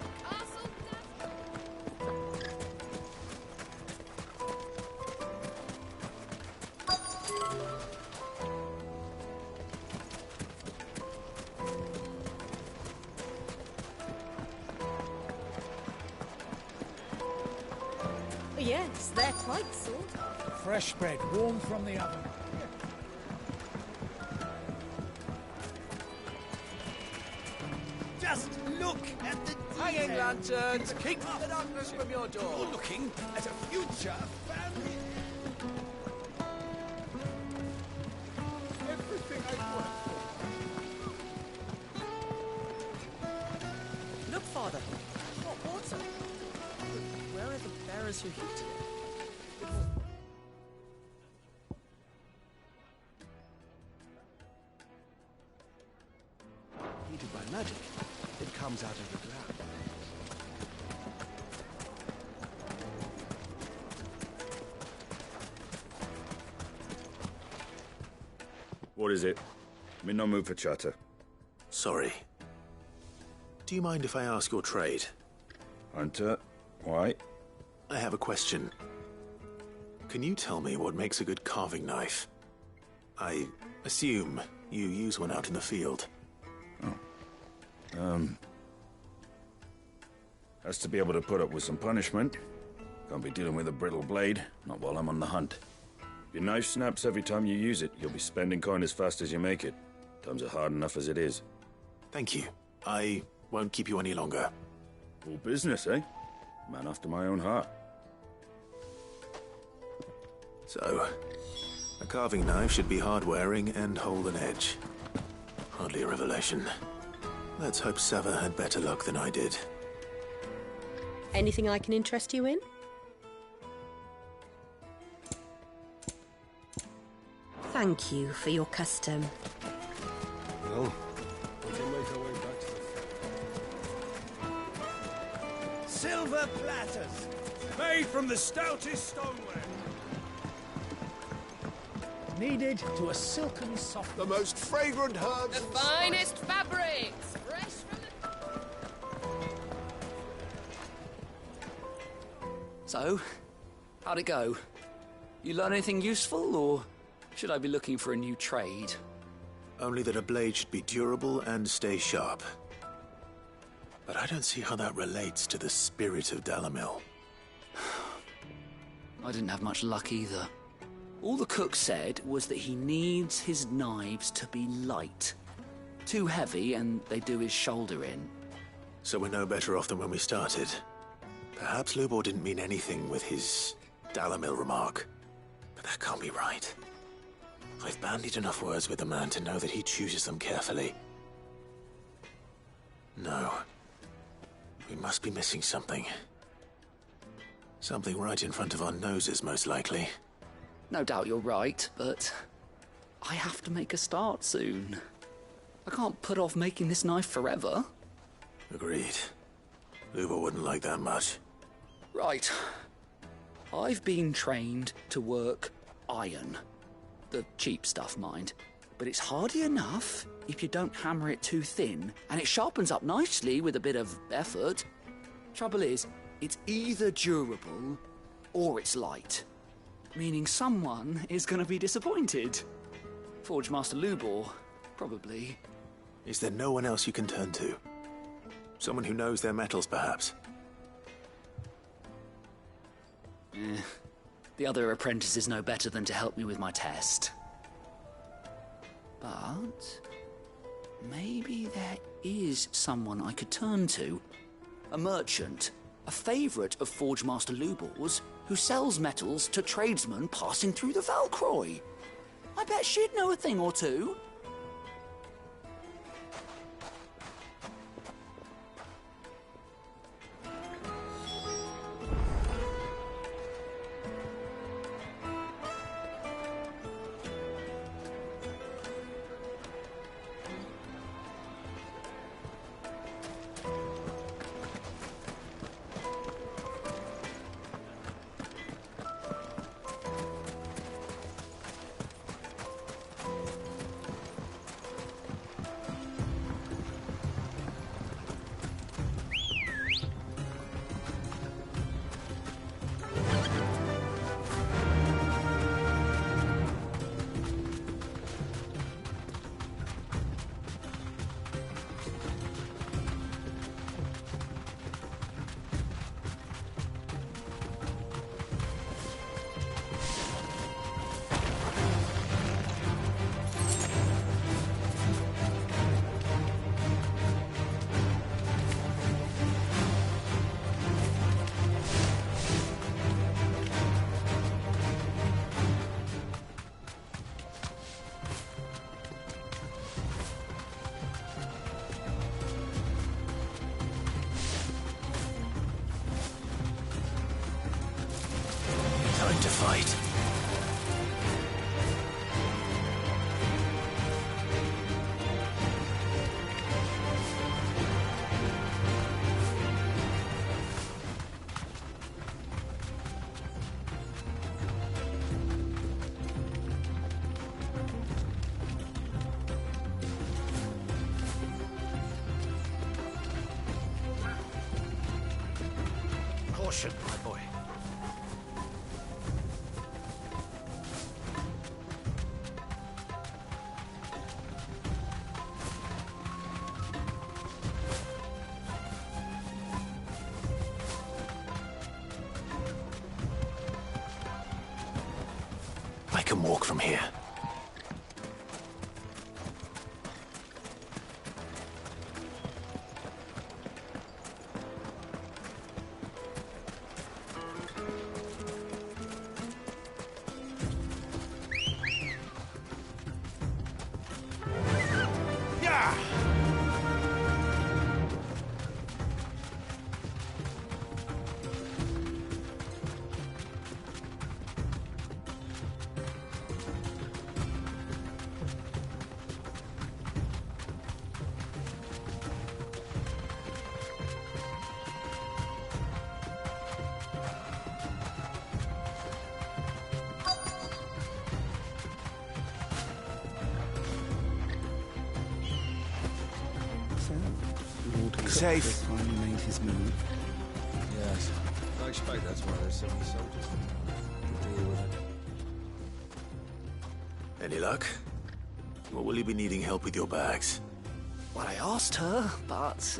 Yes, they're quite sort of. Fresh bread, warm from the oven. Just look at the hanging lanterns. Keep the darkness from your door. You're looking at a future family. Everything I want. Look, Father. Hot water. But where are the bearers who heated it? Heated by magic. It comes out of the ground. What is it? I'm in no mood for chatter. Sorry. Do you mind if I ask your trade? Hunter, why? I have a question. Can you tell me what makes a good carving knife? I assume you use one out in the field. Has to be able to put up with some punishment. Can't be dealing with a brittle blade, not while I'm on the hunt. If your knife snaps every time you use it, you'll be spending coin as fast as you make it. Times are hard enough as it is. Thank you. I won't keep you any longer. All business, eh? Man after my own heart. So, a carving knife should be hard-wearing and hold an edge. Hardly a revelation. Let's hope Sava had better luck than I did. Anything I can interest you in? Thank you for your custom. Well, we can make our way back to the... Silver platters. Made from the stoutest stoneware. Kneaded to a silken soft... The most fragrant herbs... The finest fabrics! Fresh from the... So, how'd it go? You learn anything useful, or should I be looking for a new trade? Only that a blade should be durable and stay sharp. But I don't see how that relates to the spirit of Dalamil. I didn't have much luck either. All the cook said was that he needs his knives to be light. Too heavy and they do his shoulder in. So we're no better off than when we started. Perhaps Lubor didn't mean anything with his Dalamil remark. But that can't be right. I've bandied enough words with the man to know that he chooses them carefully. No. We must be missing something. Something right in front of our noses, most likely. No doubt you're right, but I have to make a start soon. I can't put off making this knife forever. Agreed. Lubor wouldn't like that much. Right. I've been trained to work iron. The cheap stuff, mind. But it's hardy enough if you don't hammer it too thin, and it sharpens up nicely with a bit of effort. Trouble is, it's either durable or it's light. Meaning someone is going to be disappointed. Forge Master Lubor, probably. Is there no one else you can turn to? Someone who knows their metals, perhaps? The other apprentices know better than to help me with my test. But maybe there is someone I could turn to. A merchant, a favourite of Forge Master Lubor's, who sells metals to tradesmen passing through the Valcroy. I bet she'd know a thing or two. fight. Caution, my boy. I can walk from here. Safe. Finally made his move. Yes. I expect that's why there's so many soldiers to deal with it. Any luck? Or will you be needing help with your bags? Well, I asked her, but...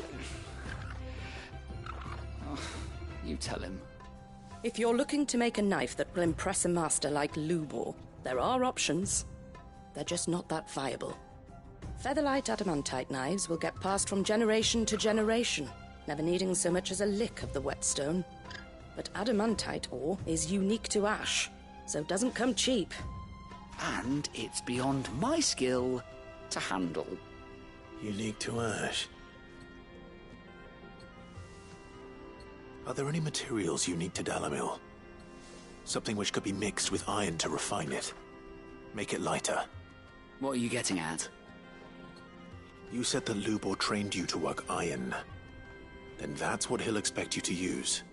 Oh, you tell him. If you're looking to make a knife that will impress a master like Lubor, there are options. They're just not that viable. Featherlight adamantite knives will get passed from generation to generation, never needing so much as a lick of the whetstone. But adamantite ore is unique to ash, so doesn't come cheap. And it's beyond my skill to handle. Unique to ash. Are there any materials unique to Dalamil? Something which could be mixed with iron to refine it. Make it lighter. What are you getting at? You said that Lubor trained you to work iron. Then that's what he'll expect you to use.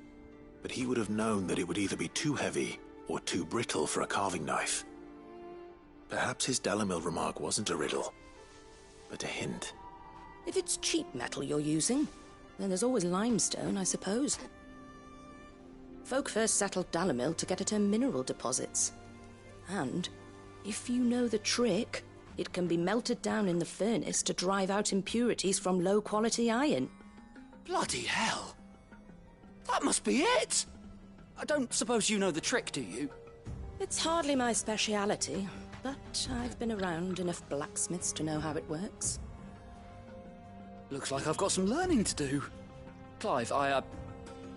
But he would have known that it would either be too heavy or too brittle for a carving knife. Perhaps his Dalamil remark wasn't a riddle, but a hint. If it's cheap metal you're using, then there's always limestone, I suppose. Folk first settled Dalamil to get at her mineral deposits. And, if you know the trick, it can be melted down in the furnace to drive out impurities from low-quality iron. Bloody hell! That must be it! I don't suppose you know the trick, do you? It's hardly my speciality, but I've been around enough blacksmiths to know how it works. Looks like I've got some learning to do. Clive, I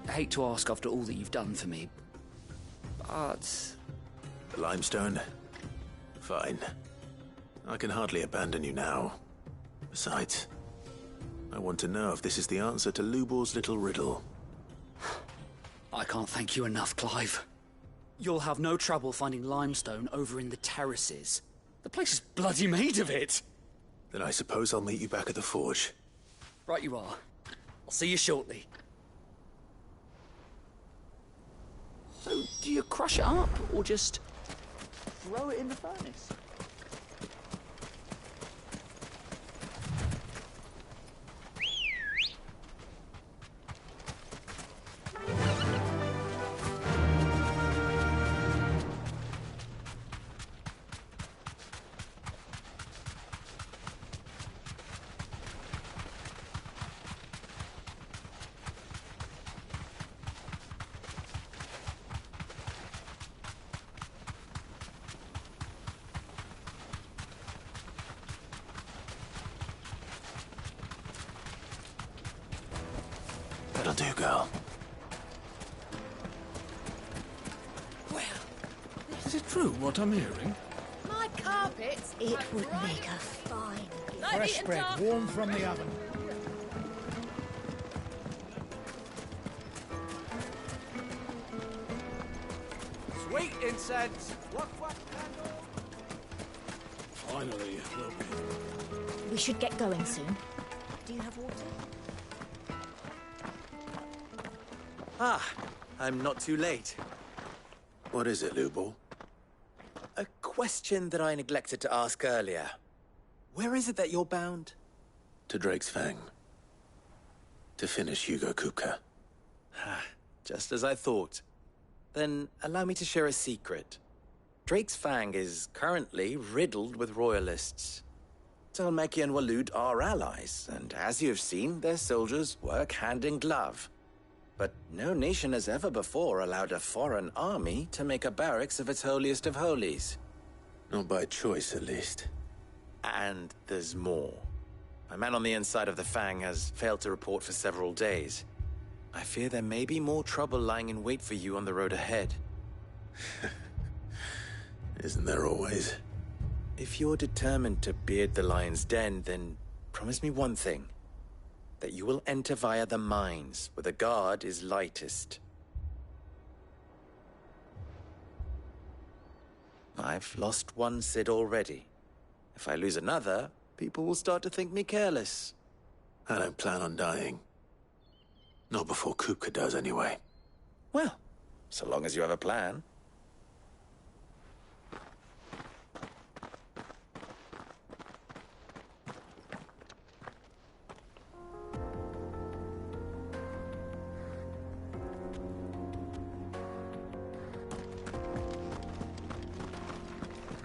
hate to ask after all that you've done for me, but... The limestone? Fine. I can hardly abandon you now. Besides, I want to know if this is the answer to Lubor's little riddle. I can't thank you enough, Clive. You'll have no trouble finding limestone over in the terraces. The place is bloody made of it. Then I suppose I'll meet you back at the forge. Right you are. I'll see you shortly. So, do you crush it up, or just throw it in the furnace? That'll do, girl. Is it true what I'm hearing? My carpets. It would make a fine. Fresh bread, warm from the oven. Wait, incense! What? Finally, we'll be. We should get going soon. Do you have water? Ah, I'm not too late. What is it, Lubor? A question that I neglected to ask earlier. Where is it that you're bound? To Drake's Fang. To finish Hugo Kupka. Just as I thought. Then allow me to share a secret. Drake's Fang is currently riddled with royalists. Talmeki and Walud are allies, and as you have seen, their soldiers work hand in glove. But no nation has ever before allowed a foreign army to make a barracks of its holiest of holies. Not by choice, at least. And there's more. A man on the inside of the Fang has failed to report for several days. I fear there may be more trouble lying in wait for you on the road ahead. Isn't there always? If you're determined to beard the lion's den, then promise me one thing. That you will enter via the mines, where the guard is lightest. I've lost one Cid already. If I lose another, people will start to think me careless. I don't plan on dying. Not before Kupka does, anyway. Well, so long as you have a plan.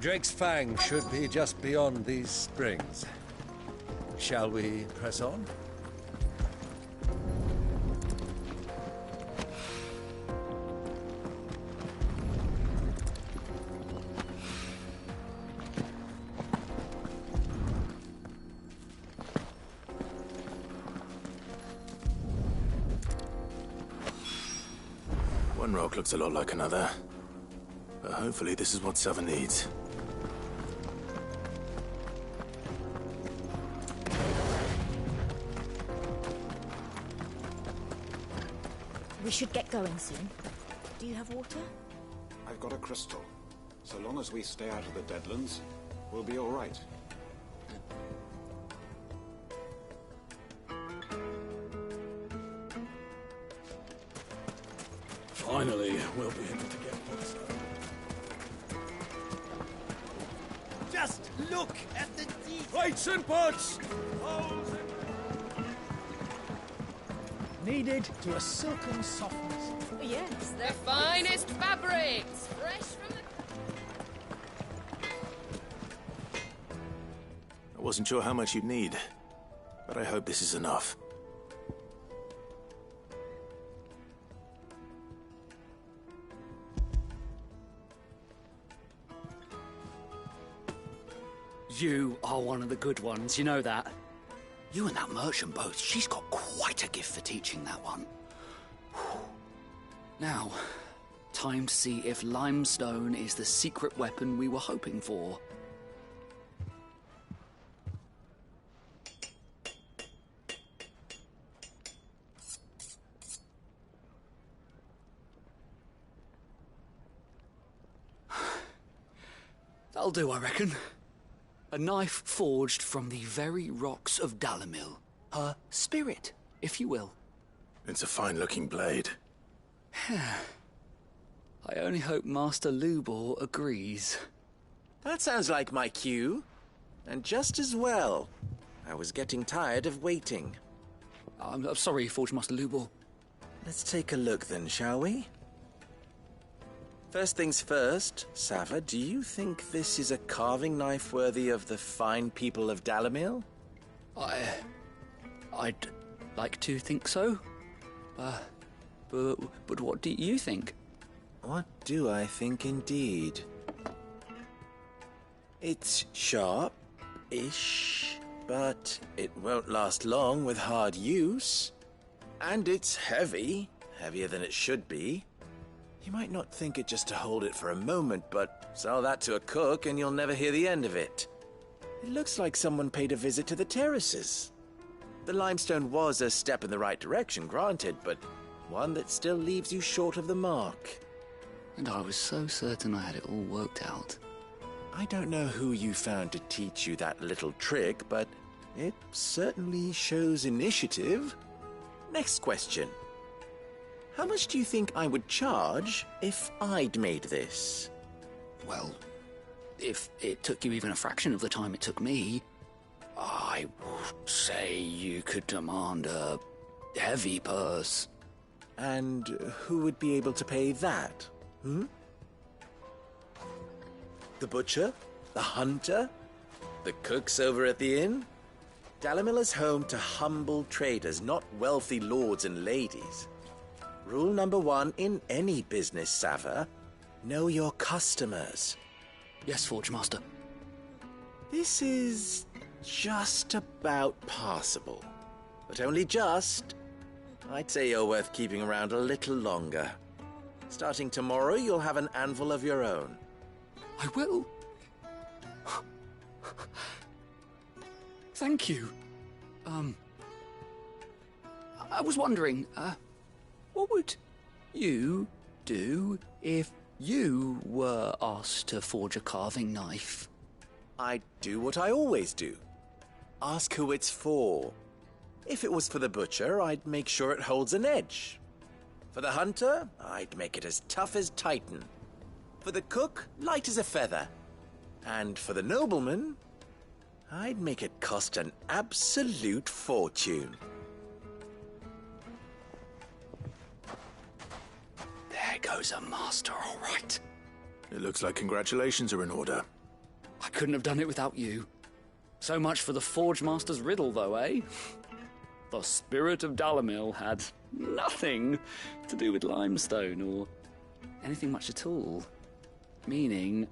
Drake's Fang should be just beyond these springs. Shall we press on? One rock looks a lot like another. But hopefully this is what Southern needs. We should get going soon. Do you have water? I've got a crystal. So long as we stay out of the Deadlands, we'll be all right. Finally, we'll be able to get closer. Just look at the details! Plates and pots! Needed to a silken softness. Yes, the finest fabrics, fresh from the... I wasn't sure how much you'd need, but I hope this is enough. You are one of the good ones, you know that. You and that merchant both, she's got quite a gift for teaching that one. Now, time to see if limestone is the secret weapon we were hoping for. That'll do, I reckon. A knife forged from the very rocks of Dalamil. Her spirit, if you will. It's a fine-looking blade. I only hope Master Lubor agrees. That sounds like my cue. And just as well. I was getting tired of waiting. I'm sorry, Forge Master Lubor. Let's take a look then, shall we? First things first, Sava, do you think this is a carving knife worthy of the fine people of Dalamil? I'd like to think so. But what do you think? What do I think indeed? It's sharp-ish, but it won't last long with hard use. And it's heavy, heavier than it should be. You might not think it just to hold it for a moment, but sell that to a cook and you'll never hear the end of it. It looks like someone paid a visit to the terraces. The limestone was a step in the right direction, granted, but one that still leaves you short of the mark. And I was so certain I had it all worked out. I don't know who you found to teach you that little trick, but it certainly shows initiative. Next question. How much do you think I would charge if I'd made this? Well, if it took you even a fraction of the time it took me, I would say you could demand a heavy purse. And who would be able to pay that? The butcher? The hunter? The cooks over at the inn? Dalimil is home to humble traders, not wealthy lords and ladies. Rule number 1 in any business, Sava: know your customers. Yes, Forge Master. This is just about passable. But only just. I'd say you're worth keeping around a little longer. Starting tomorrow, you'll have an anvil of your own. I will. Thank you. I was wondering, what would you do if you were asked to forge a carving knife? I'd do what I always do. Ask who it's for. If it was for the butcher, I'd make sure it holds an edge. For the hunter, I'd make it as tough as Titan. For the cook, light as a feather. And for the nobleman, I'd make it cost an absolute fortune. There goes a master, all right. It looks like congratulations are in order. I couldn't have done it without you. So much for the Forge Master's riddle, though, eh? The spirit of Dalimil had nothing to do with limestone or anything much at all. Meaning,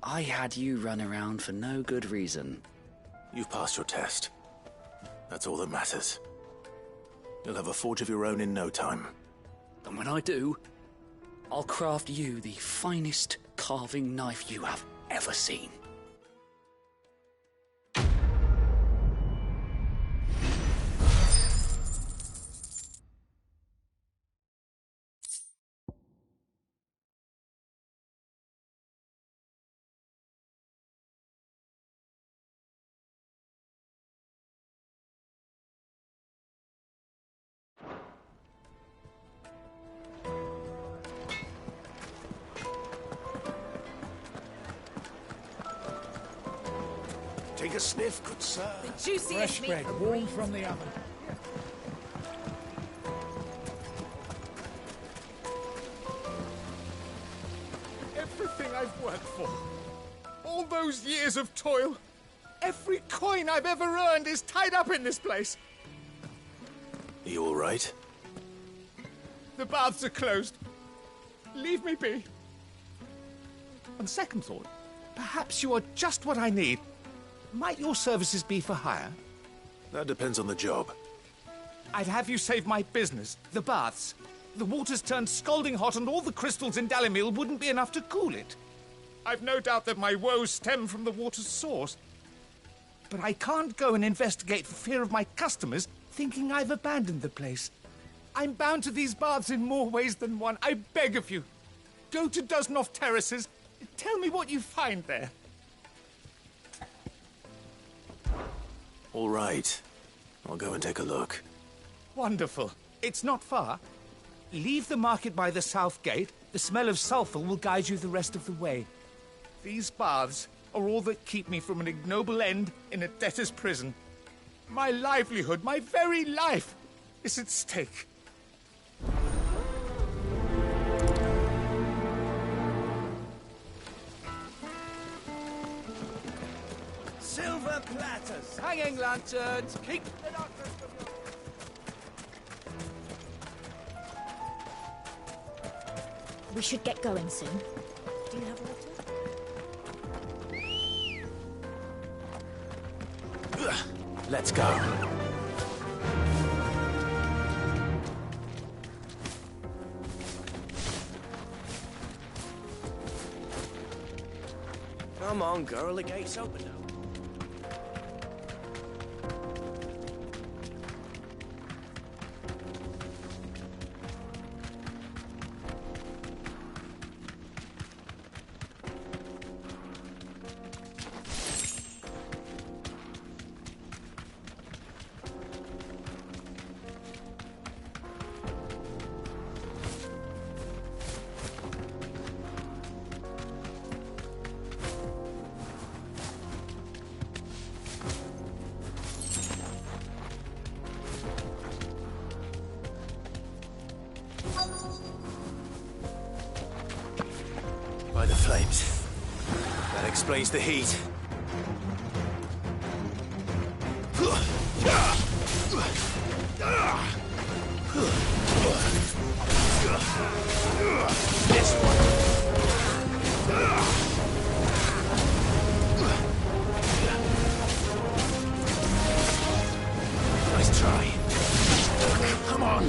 I had you run around for no good reason. You've passed your test. That's all that matters. You'll have a forge of your own in no time. And when I do, I'll craft you the finest carving knife you have ever seen. Take a sniff, good sir. The juiciest Fresh meat bread, from warm Greece. from the oven. Everything I've worked for, all those years of toil, every coin I've ever earned is tied up in this place. Are you all right? The baths are closed. Leave me be. On second thought, perhaps you are just what I need. Might your services be for hire? That depends on the job. I'd have you save my business, the baths. The water's turned scalding hot and all the crystals in Dalimil wouldn't be enough to cool it. I've no doubt that my woes stem from the water's source. But I can't go and investigate for fear of my customers thinking I've abandoned the place. I'm bound to these baths in more ways than one. I beg of you. Go to Dusnoff Terraces. Tell me what you find there. All right. I'll go and take a look. Wonderful. It's not far. Leave the market by the south gate. The smell of sulphur will guide you the rest of the way. These baths are all that keep me from an ignoble end in a debtor's prison. My livelihood, my very life, is at stake. Silver platters, hanging lanterns, keep the darkness from your... We should get going soon. Do you have water? Let's go. Come on, girl, the gate's open now. flames. That explains the heat. This one. Nice try. Come on.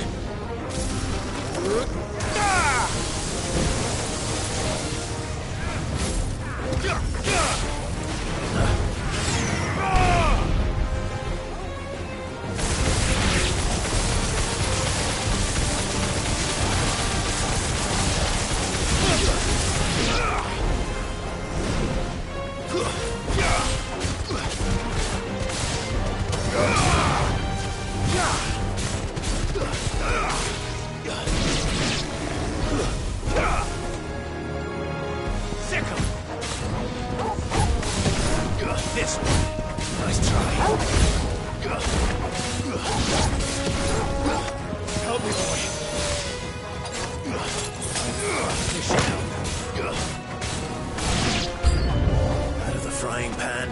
This one. Nice try. Help me, boy. Fish down. Out of the frying pan.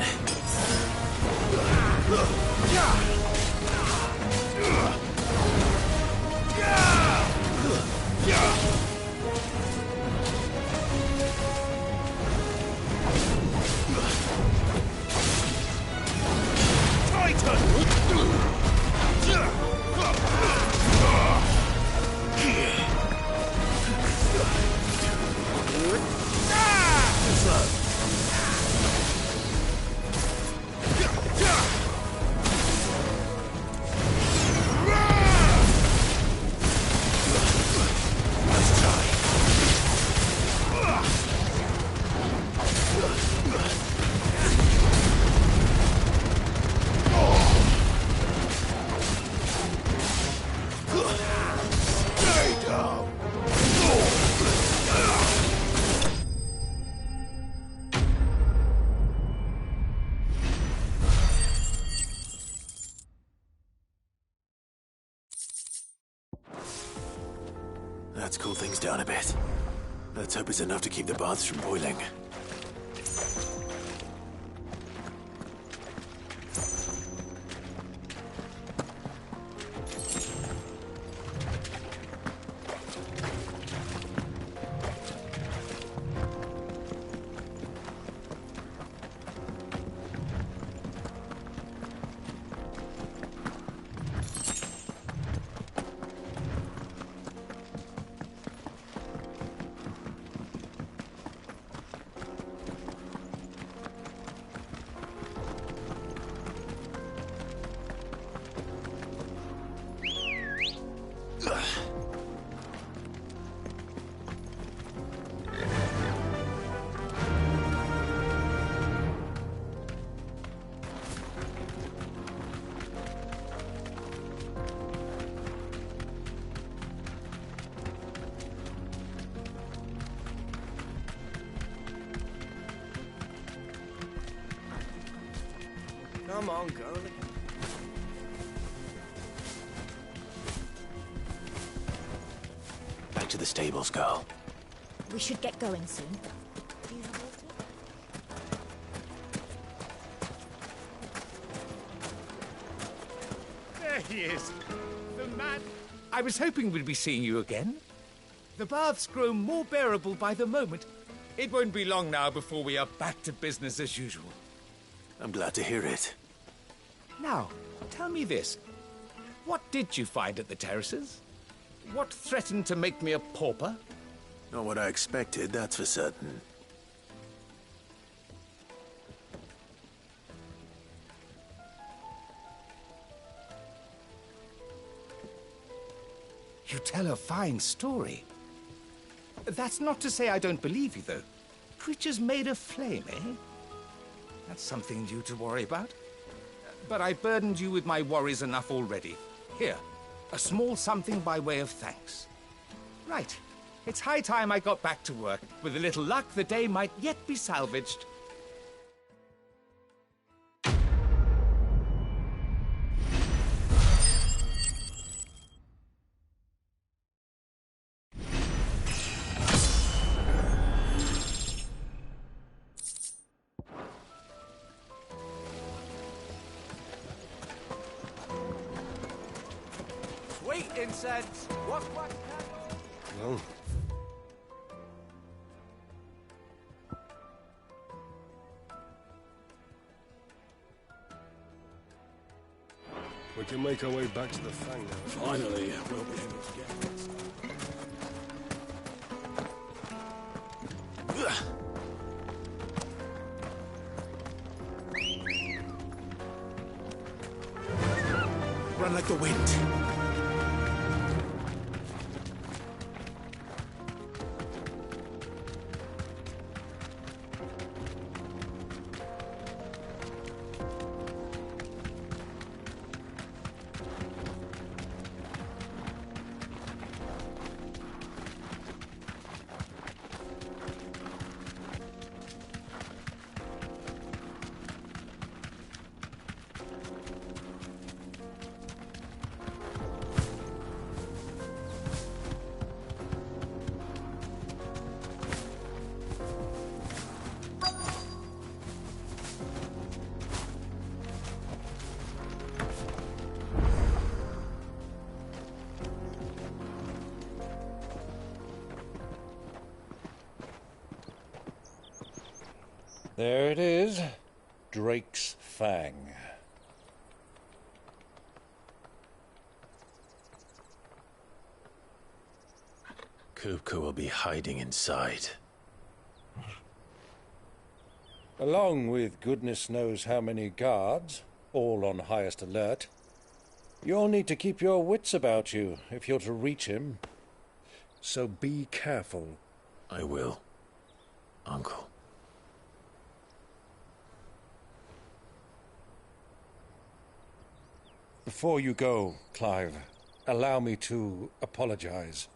Let's cool things down a bit. Let's hope it's enough to keep the baths from boiling. Come on, girl. Back to the stables, girl. We should get going soon. Do you have water? There he is. The man. I was hoping we'd be seeing you again. The baths grow more bearable by the moment. It won't be long now before we are back to business as usual. I'm glad to hear it. Now, tell me this. What did you find at the terraces? What threatened to make me a pauper? Not what I expected, that's for certain. You tell a fine story. That's not to say I don't believe you, though. Creatures made of flame, eh? That's something new to worry about. But I burdened you with my worries enough already. Here, a small something by way of thanks. Right. It's high time I got back to work. With a little luck, the day might yet be salvaged. incense. Wax candle. Well. We can make our way back to the Fang now. Finally, we'll be able to get it. Run like the wind. There it is. Drake's Fang. Kupka will be hiding inside. Along with goodness knows how many guards, all on highest alert. You'll need to keep your wits about you if you're to reach him. So be careful. I will, Uncle. Before you go, Clive, allow me to apologize.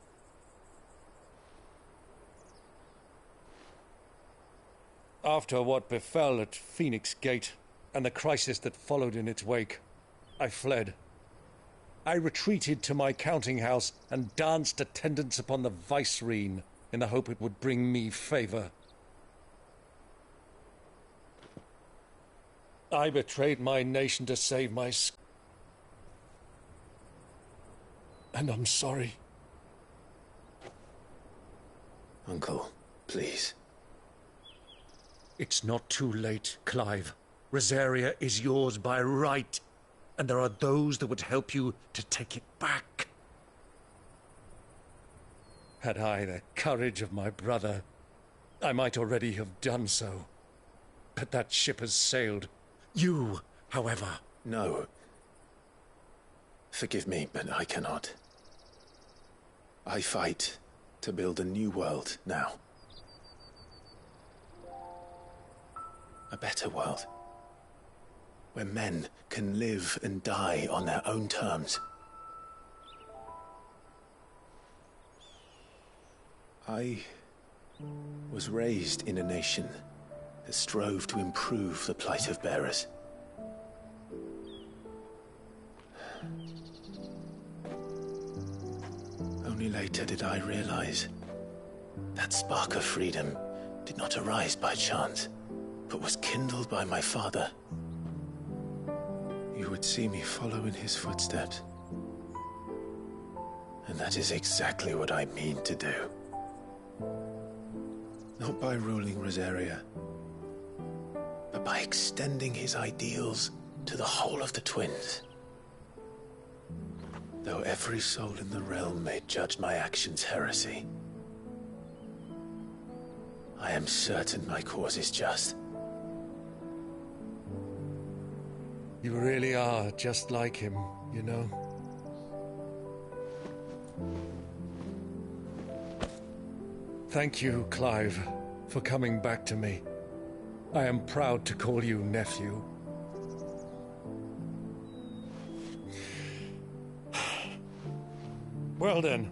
After what befell at Phoenix Gate and the crisis that followed in its wake, I fled. I retreated to my counting house and danced attendance upon the vicereine in the hope it would bring me favor. I betrayed my nation to save my and I'm sorry. Uncle, please. It's not too late, Clive. Rosaria is yours by right, and there are those that would help you to take it back. Had I the courage of my brother, I might already have done so. But that ship has sailed. You, however... No. Forgive me, but I cannot. I fight to build a new world now. A better world. Where men can live and die on their own terms. I was raised in a nation that strove to improve the plight of bearers. Only later did I realize that spark of freedom did not arise by chance, but was kindled by my father. You would see me follow in his footsteps. And that is exactly what I mean to do. Not by ruling Rosaria, but by extending his ideals to the whole of the twins. Though every soul in the realm may judge my actions heresy, I am certain my cause is just. You really are just like him, you know. Thank you, Clive, for coming back to me. I am proud to call you nephew. Well then,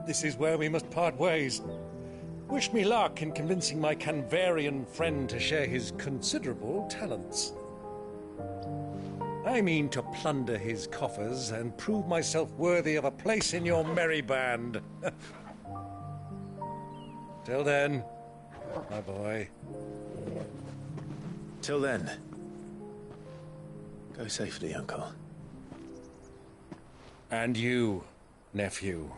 this is where we must part ways. Wish me luck in convincing my Canvarian friend to share his considerable talents. I mean to plunder his coffers and prove myself worthy of a place in your merry band. Till then, my boy. Till then, go safely, Uncle. And you, nephew.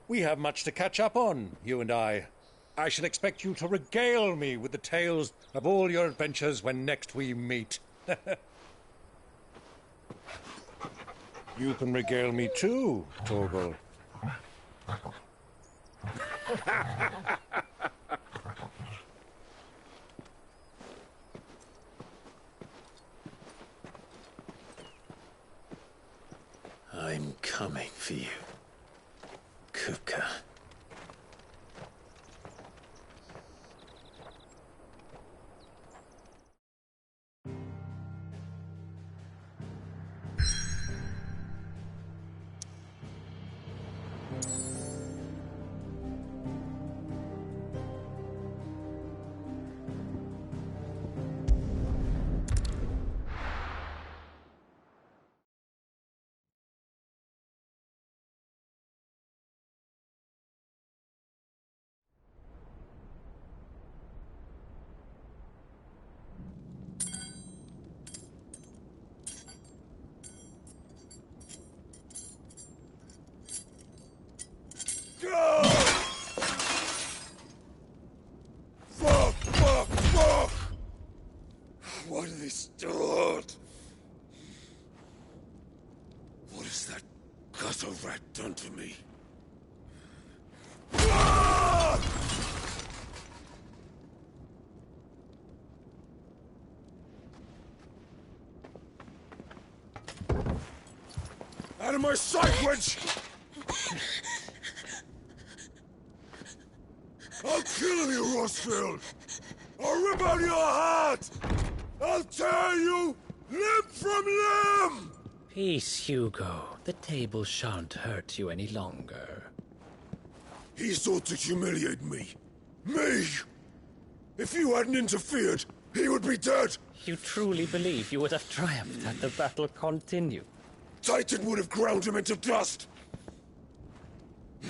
We have much to catch up on, you and I. I shall expect you to regale me with the tales of all your adventures when next we meet. You can regale me too, Torgal. I'm coming for you, Kupka. Fuck! Why do they start? What has that gutter rat done to me? Out of my sight, wench! I'll kill you, Rossfield! I'll rip out your heart! I'll tear you limb from limb! Peace, Hugo. The table shan't hurt you any longer. He sought to humiliate me. Me! If you hadn't interfered, he would be dead! You truly believe you would have triumphed had the battle continued? Titan would have ground him into dust!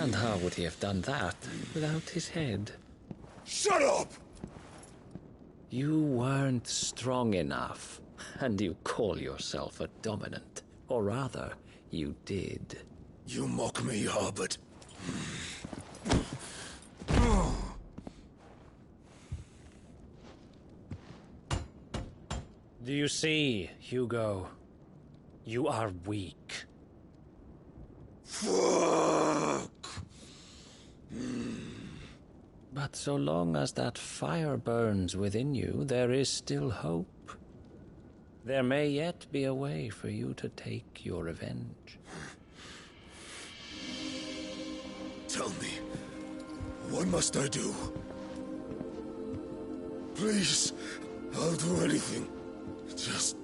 And how would he have done that without his head? Shut up! You weren't strong enough, and you call yourself a dominant. Or rather, you did. You mock me, Harbert. Do you see, Hugo? You are weak. Fuck! But so long as that fire burns within you, there is still hope. There may yet be a way for you to take your revenge. Tell me, what must I do? Please, I'll do anything. Just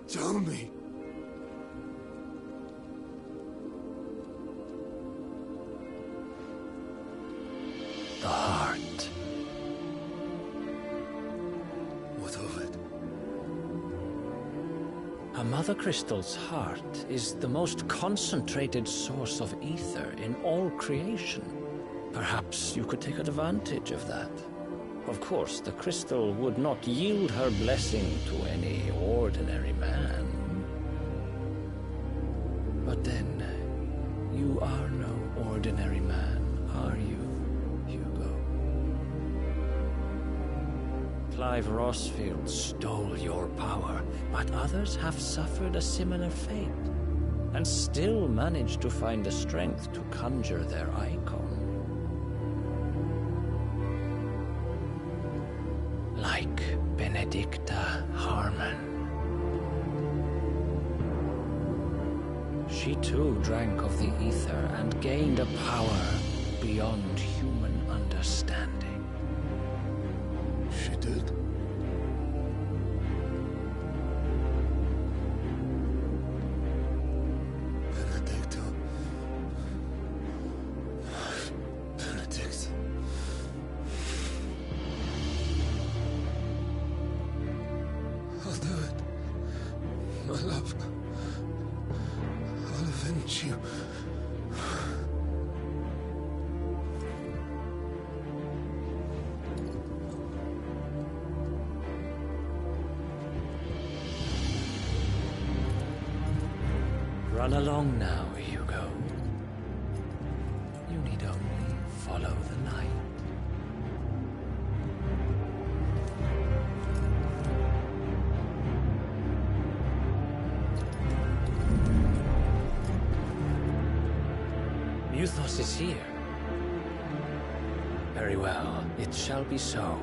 tell me. The heart. What of it? A mother crystal's heart is the most concentrated source of ether in all creation. Perhaps you could take advantage of that. Of course, the crystal would not yield her blessing to any ordinary man. But then, you are no ordinary man, are you, Hugo? Clive Rossfield stole your power, but others have suffered a similar fate, and still managed to find the strength to conjure their icon. Like Benedicta Harmon. She too drank of the ether and gained a power beyond human understanding. She did? Benedicta. Benedict. I'll do it. My love. I'll avenge you. Run along now, Hugo. You need only follow the night. Muthos is here. Very well, it shall be so.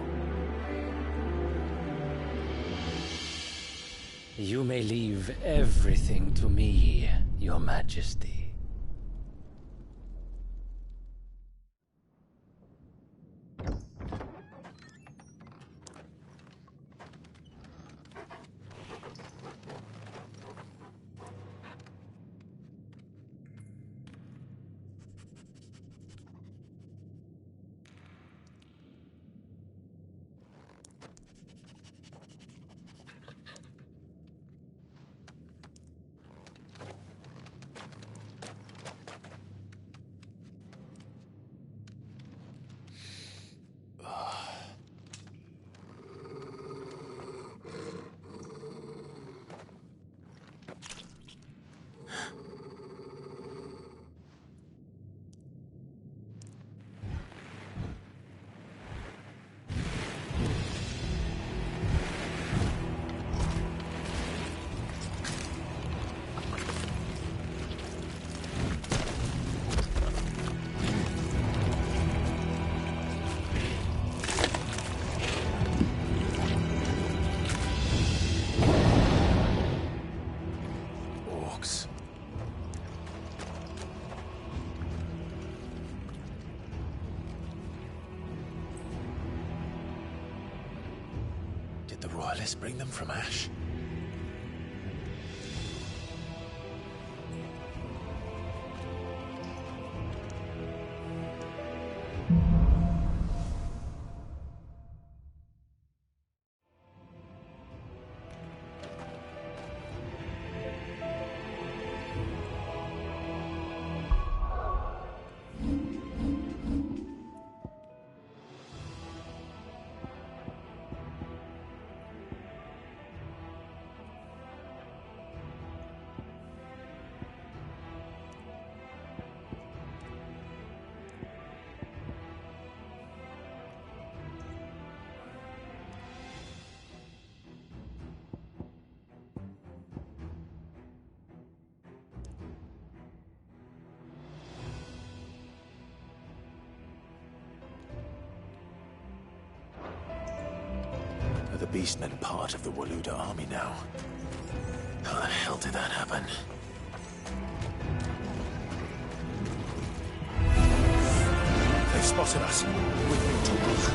You may leave everything to me, Your Majesty. Did the Royalists bring them from Ash? Are the Beastmen part of the Waluda army now? How the hell did that happen? They've spotted us. With new tools.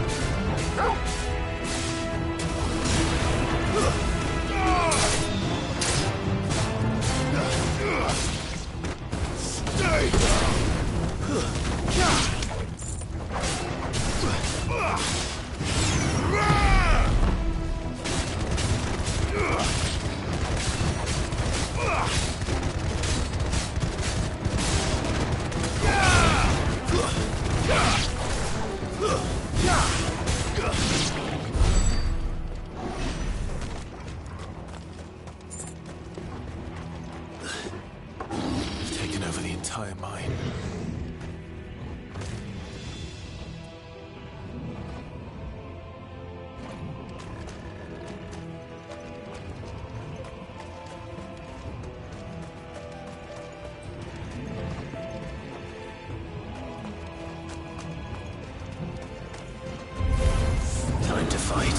Taken over the entire mine. Time to fight.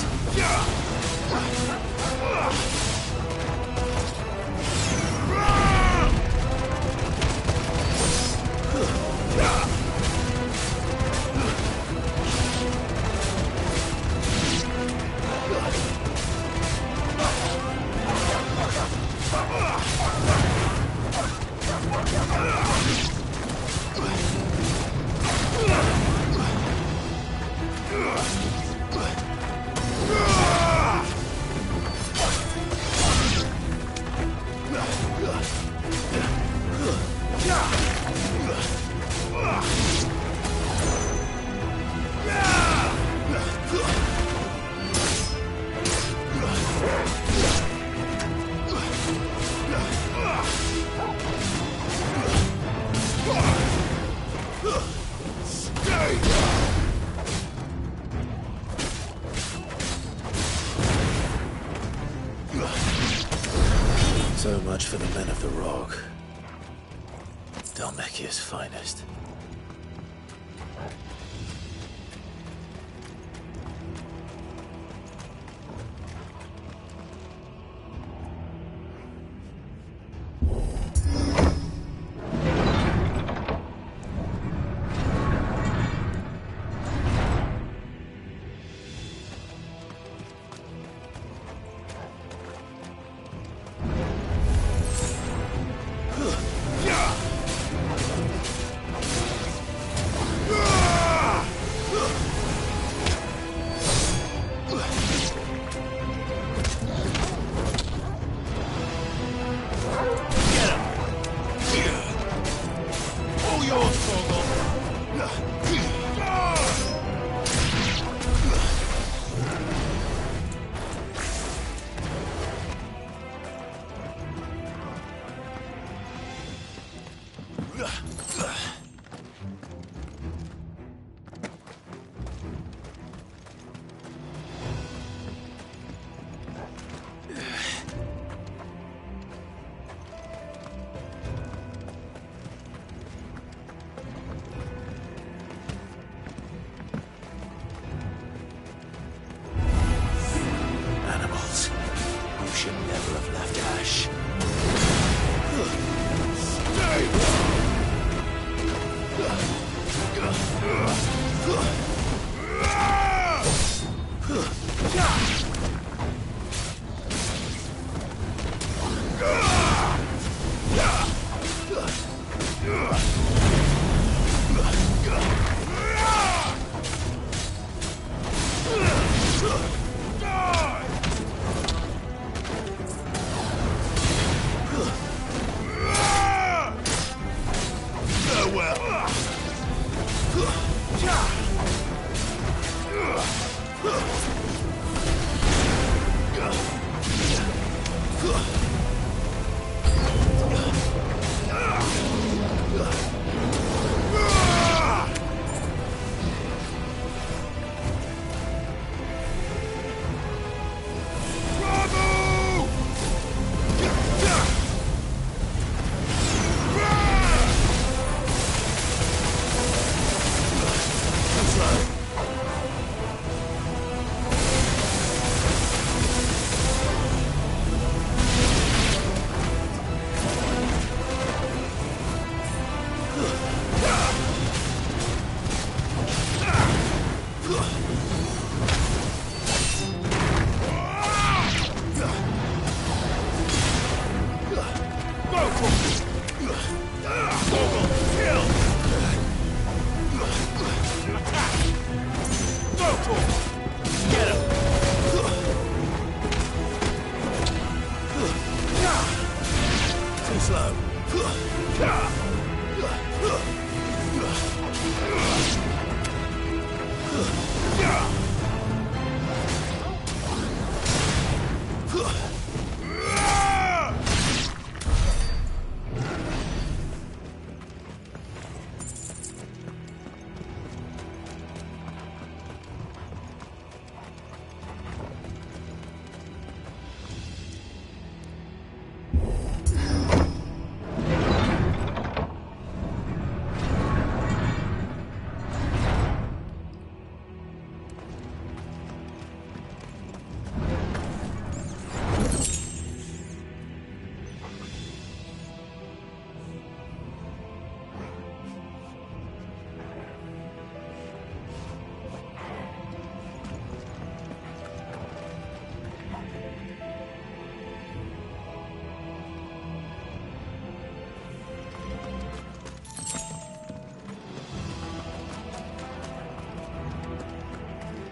much for the men of the Rock. Dalmekia's finest.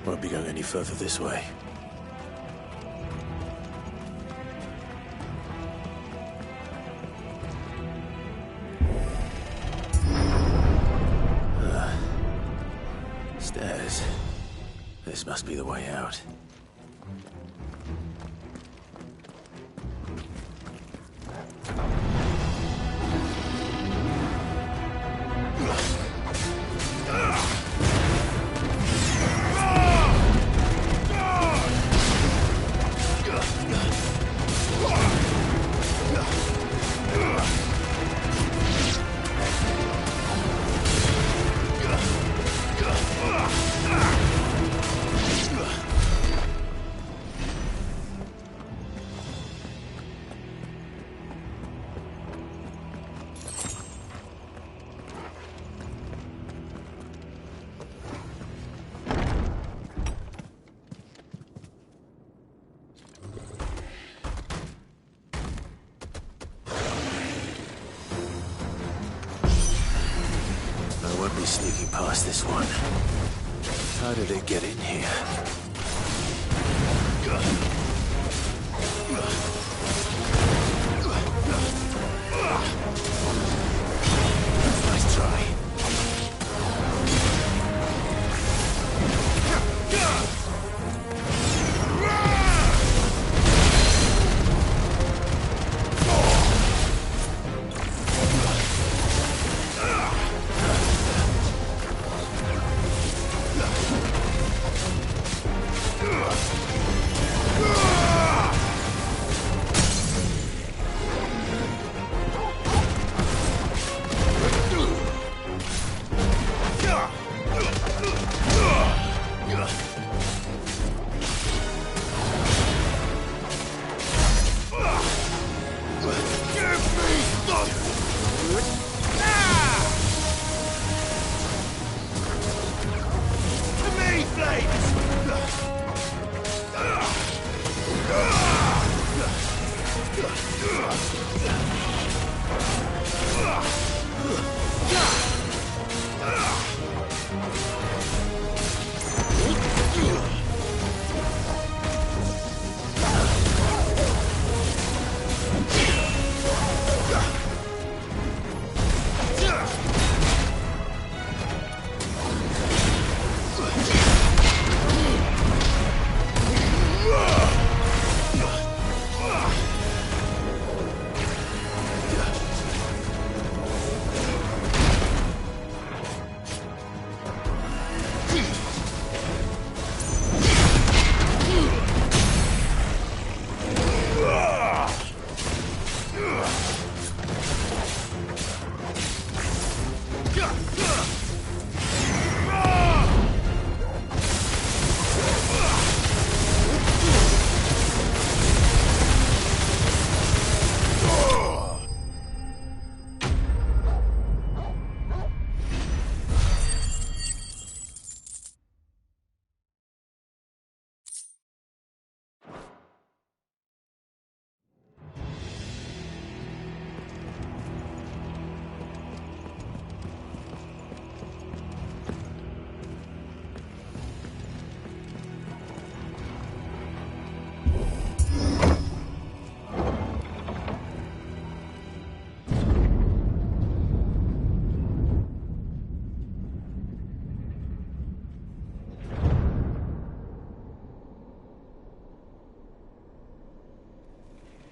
Won't be going any further this way. Stairs. This must be the way out. past this one. How did it get in here? Nice try.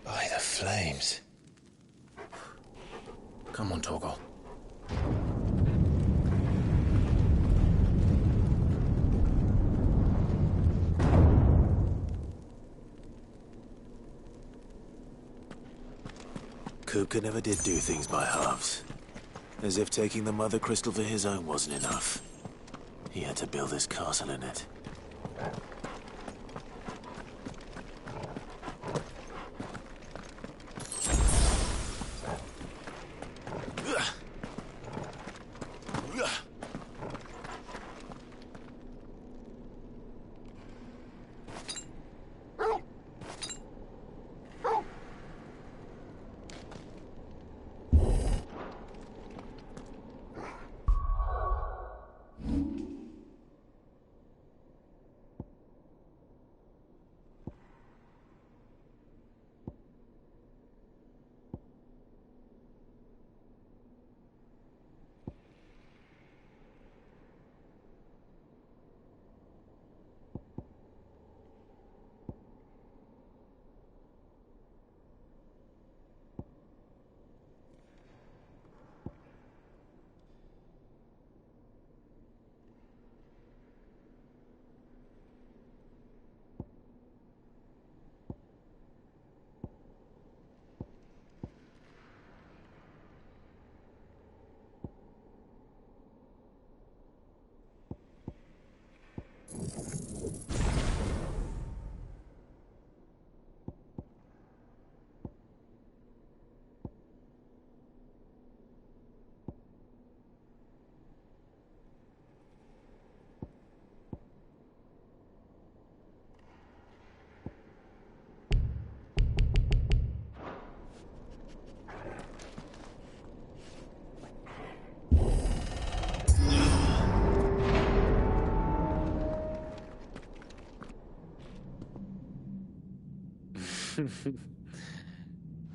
By the flames. Come on, Torgal. Kupka never did do things by halves. As if taking the Mother Crystal for his own wasn't enough. He had to build his castle in it.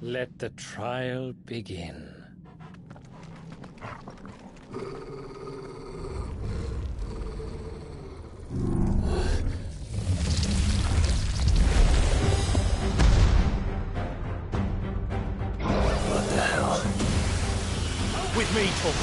Let the trial begin. What the hell? With me, Tom.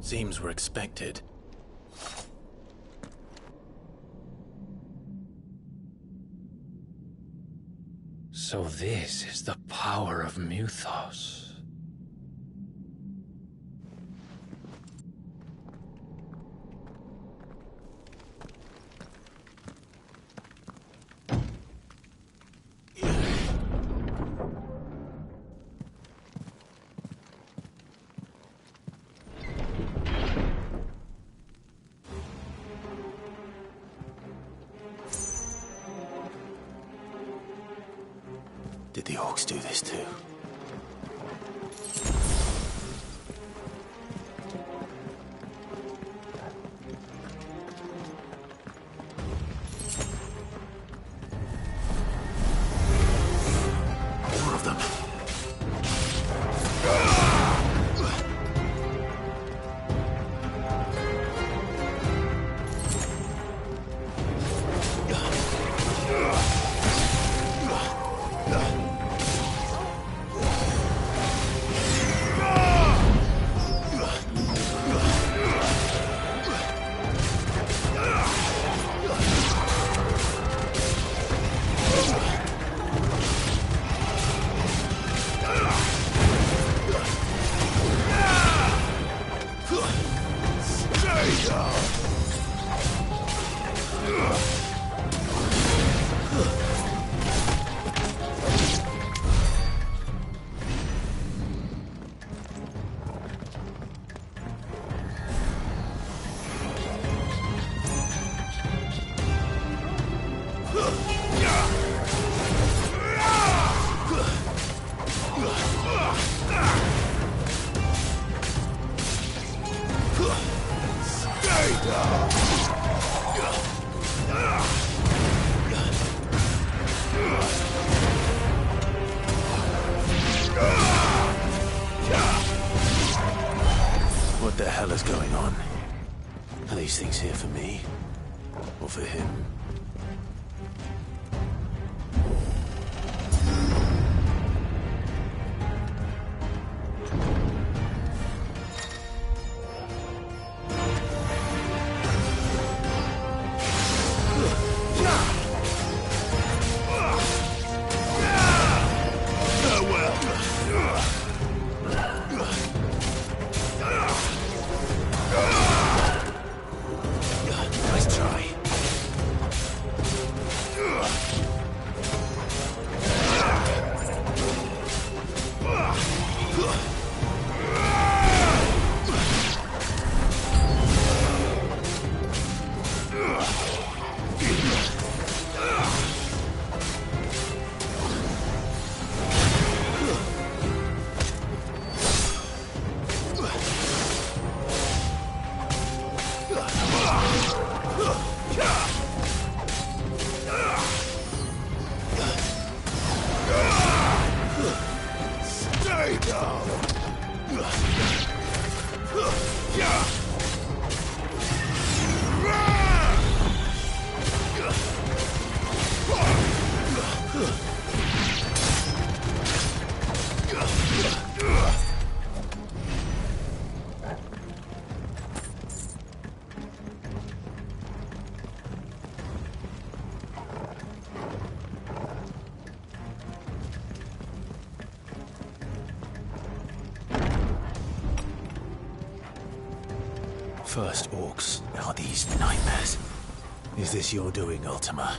Seems we're expected. So this is the power of Mythos. Did the orcs do this too? More of them. whatever's going on. Are these things here for me? Or for him? First orcs, now these nightmares. Is this your doing, Ultima?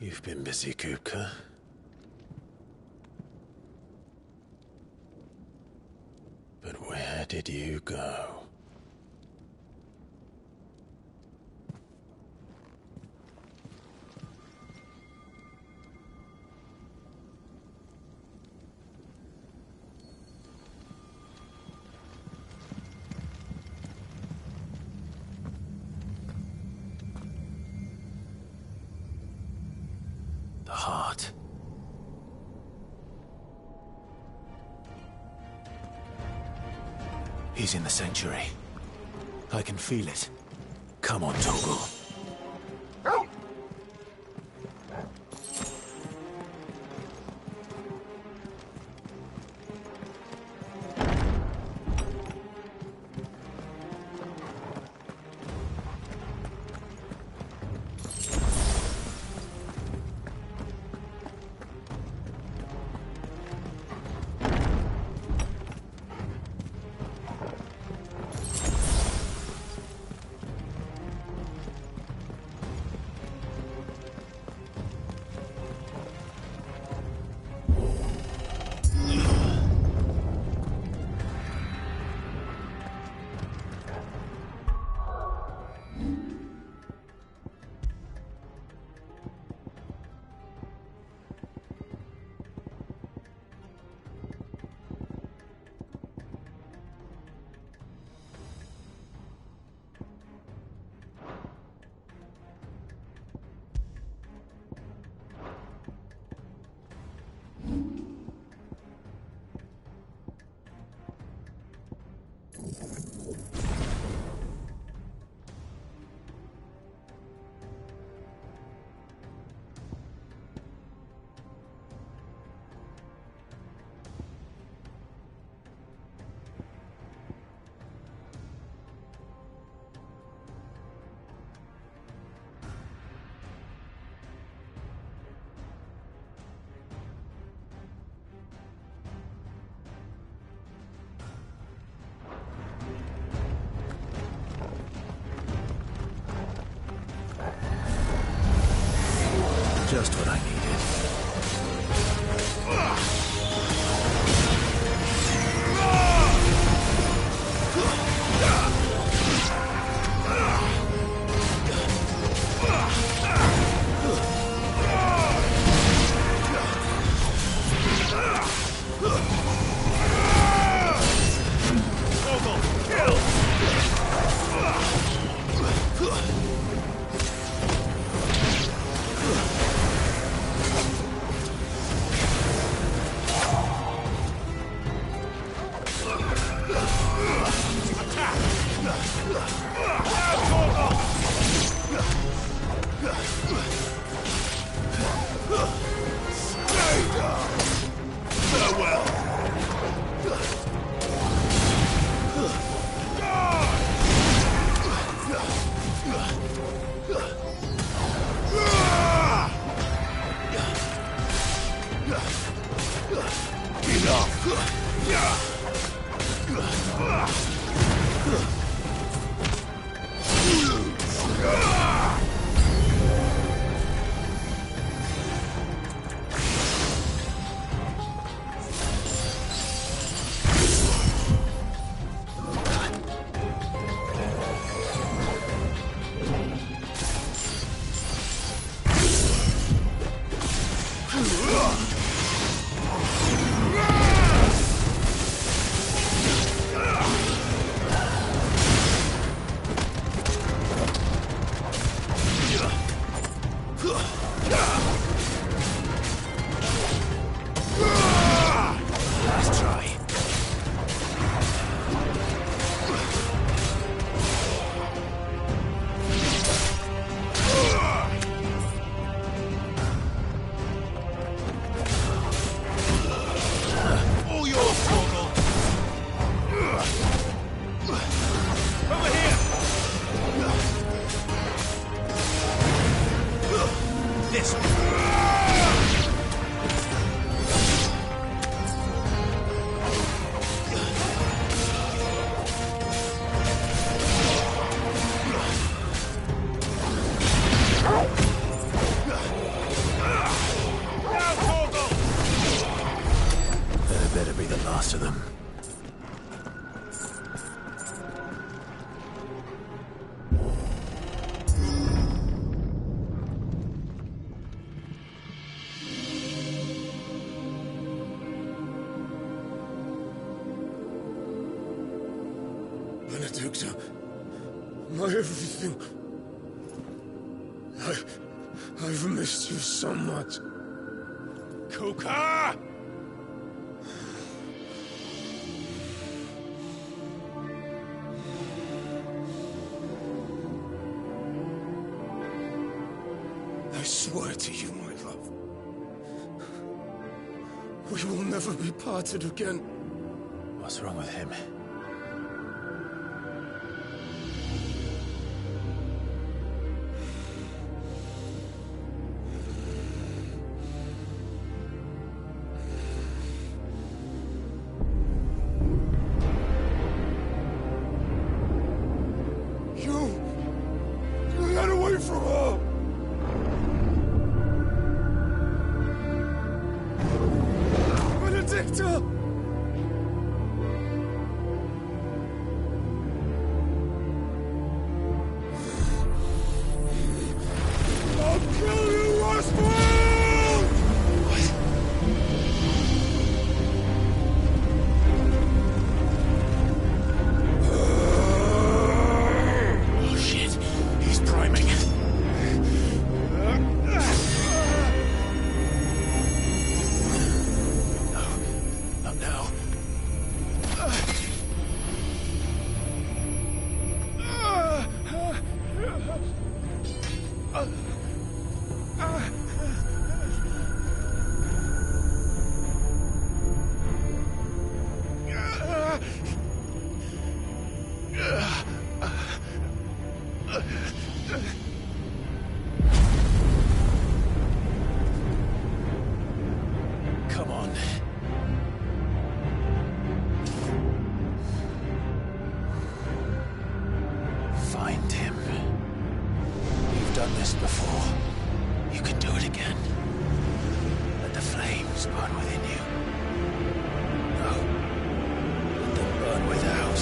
You've been busy, Kupka. But where did you go? He's in the sanctuary. I can feel it. Come on, Torgal. Just what I needed. To them. Benedicta, my everything. I've missed you so much. Kuka! We will never be parted again. What's wrong with him? You got away from her! Benedicta! I'll kill you, Westworld! Oh shit, he's priming. Not now. Come on. Find him. You've done this before. You can do it again. Let the flames burn within you. No. Let them burn without.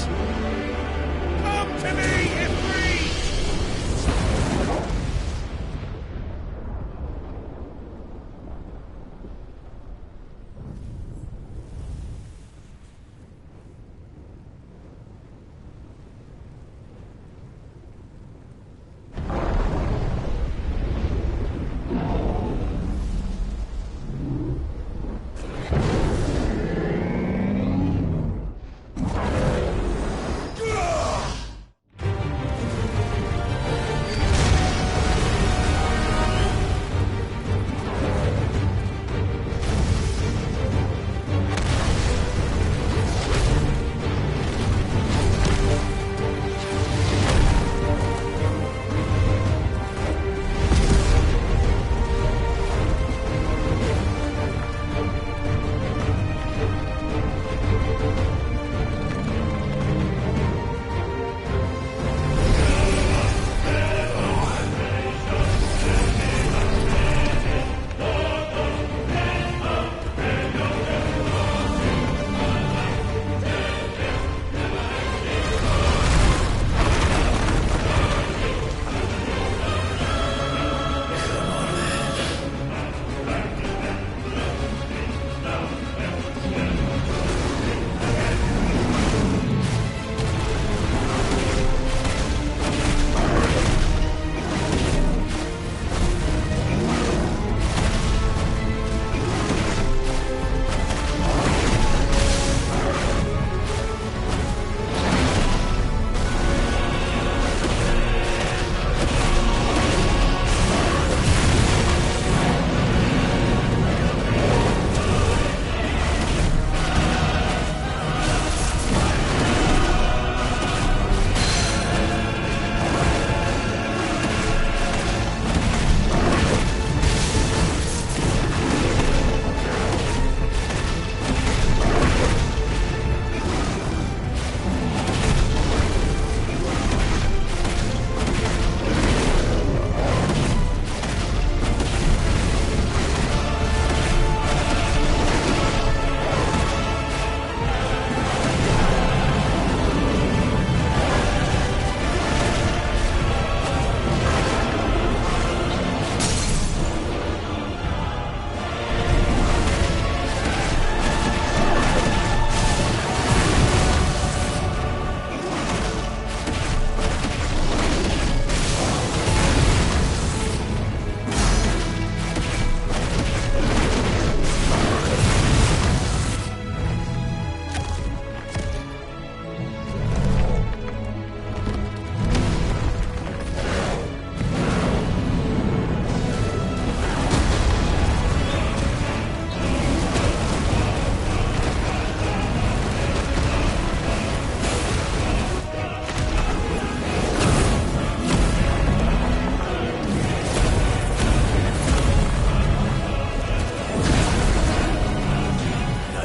Come to me, Ifrit!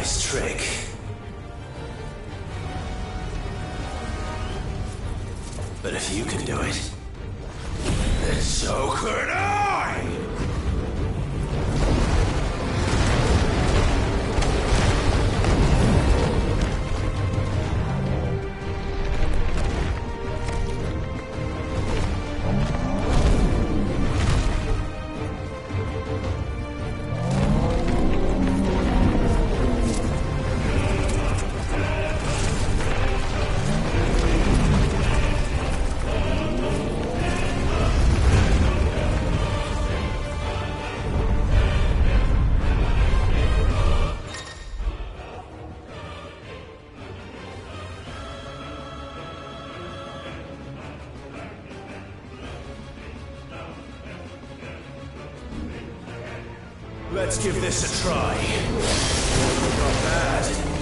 nice trick. But if you can do it, then so could I! Let's give this a try. Not bad.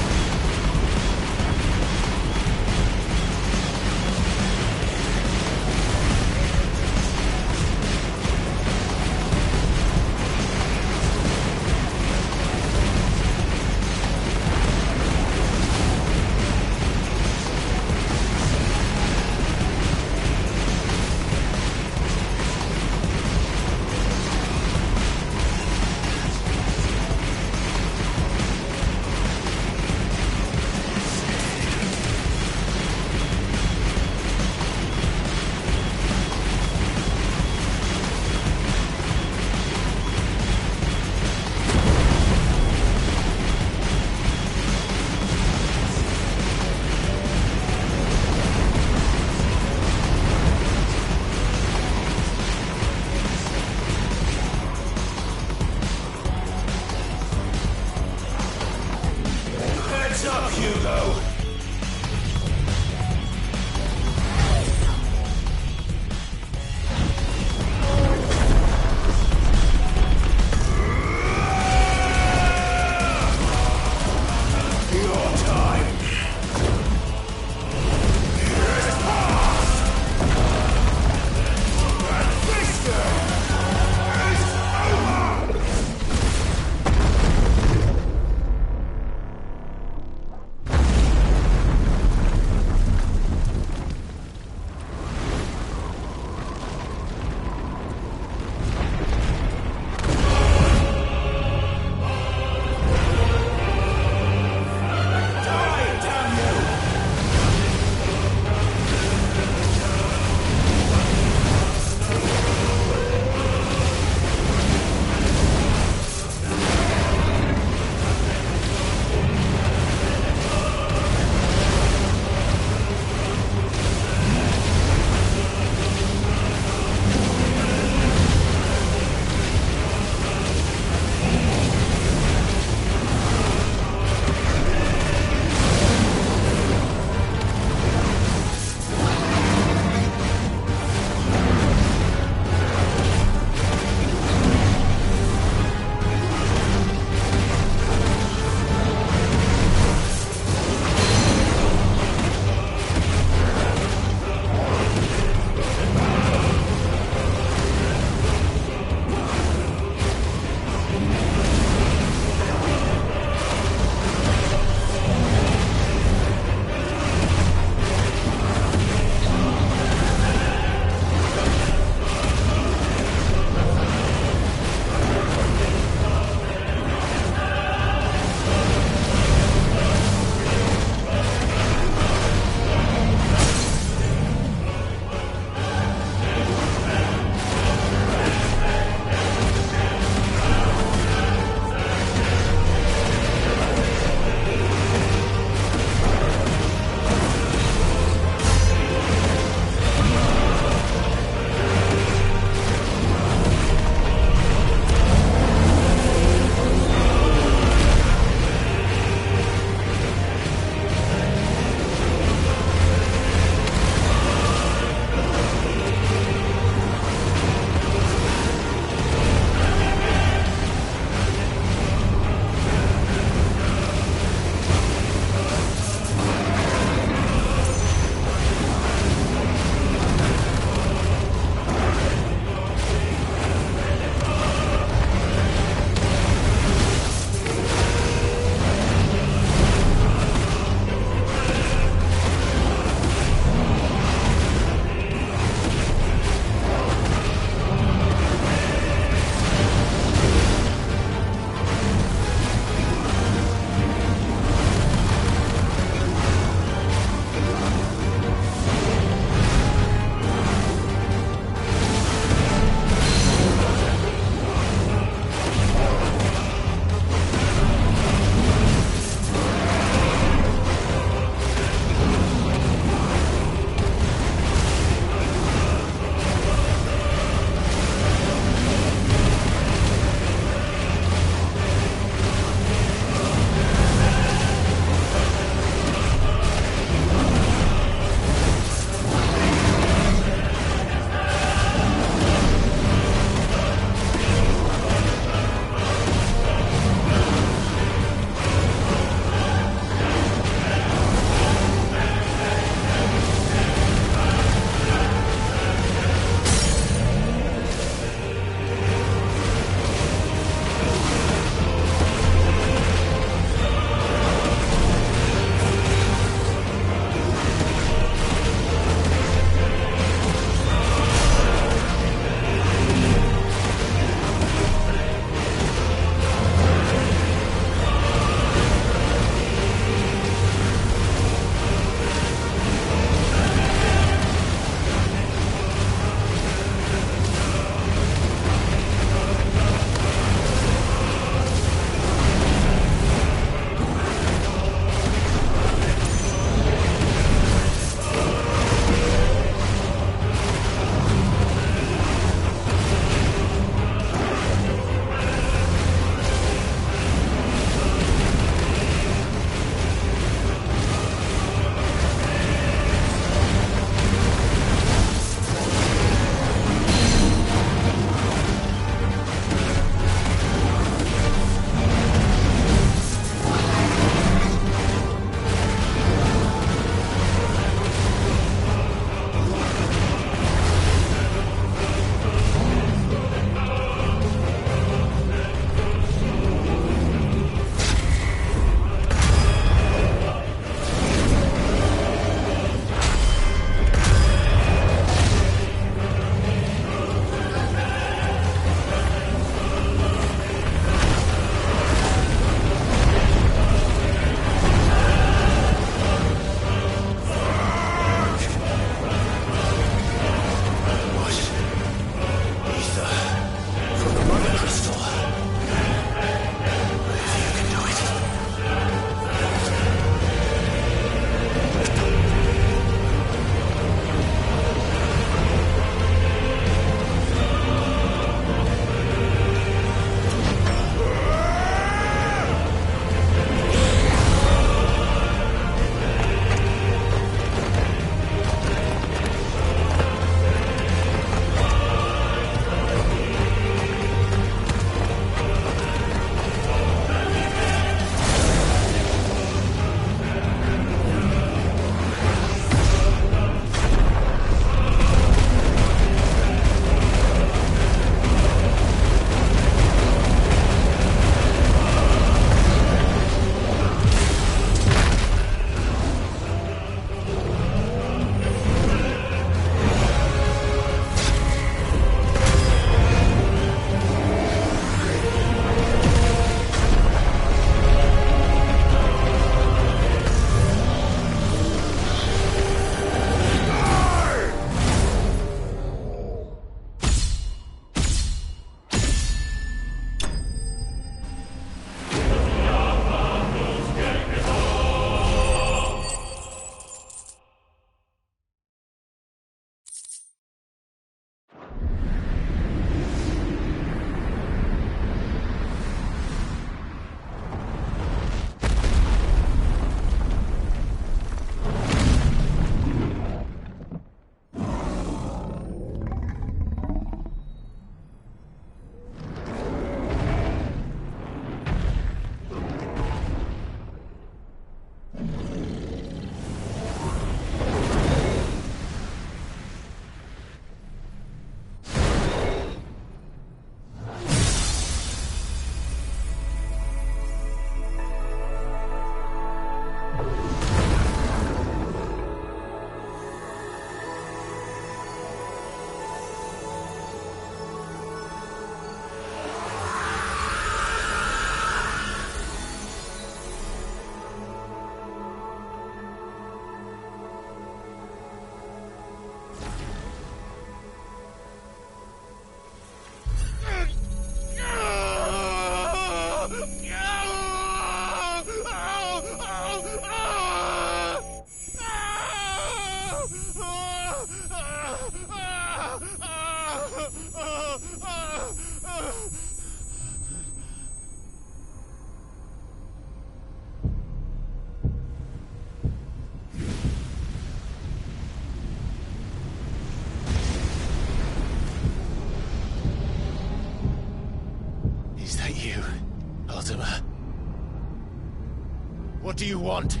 do you want?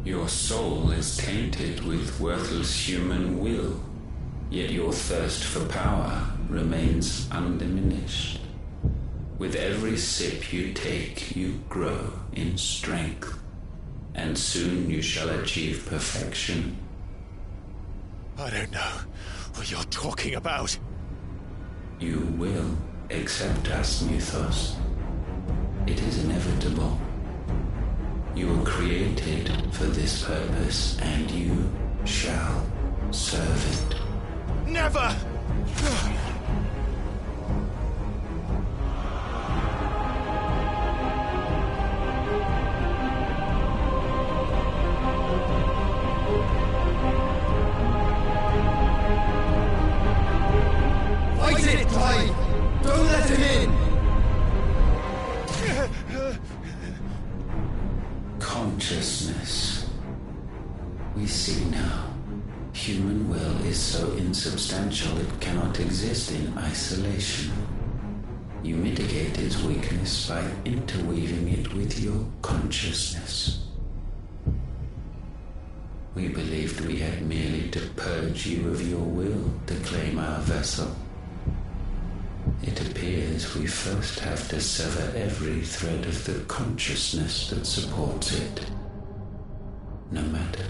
Your soul is tainted with worthless human will, yet your thirst for power remains undiminished. With every sip you take, you grow in strength, and soon you shall achieve perfection. I don't know what you're talking about. You will accept us, Mythos. It is inevitable. You were created for this purpose, and you shall serve it. Never! Fight it, Clive! Don't let him in! Consciousness. We see now. Human will is so insubstantial it cannot exist in isolation. You mitigate its weakness by interweaving it with your consciousness. We believed we had merely to purge you of your will to claim our vessel. It appears we first have to sever every thread of the consciousness that supports it. No matter.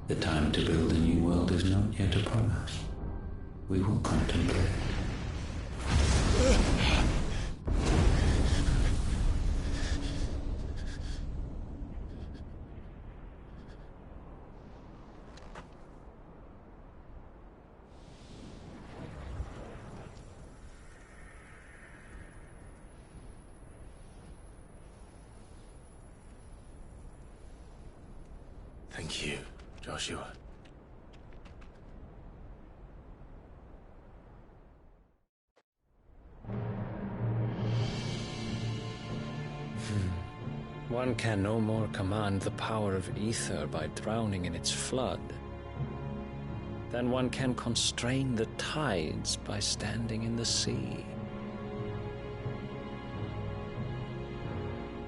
The time to build a new world is not yet upon us. We will contemplate. Thank you, Joshua. One can no more command the power of ether by drowning in its flood than one can constrain the tides by standing in the sea.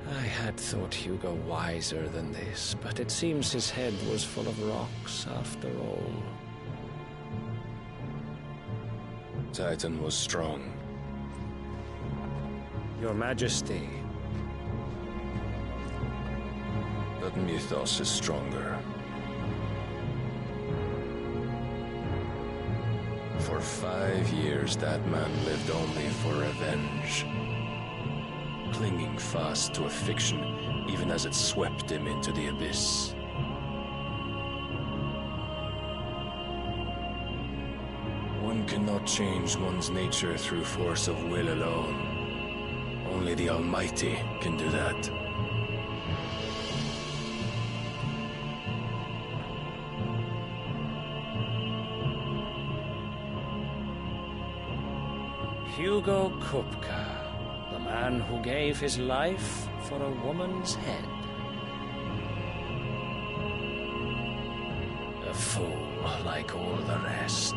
I had thought Hugo wiser than this, but it seems his head was full of rocks after all. Titan was strong. Your Majesty. But Mythos is stronger. For 5 years, that man lived only for revenge. Clinging fast to a fiction, even as it swept him into the abyss. One cannot change one's nature through force of will alone. Only the Almighty can do that. Hugo Kupka, the man who gave his life for a woman's head. A fool like all the rest.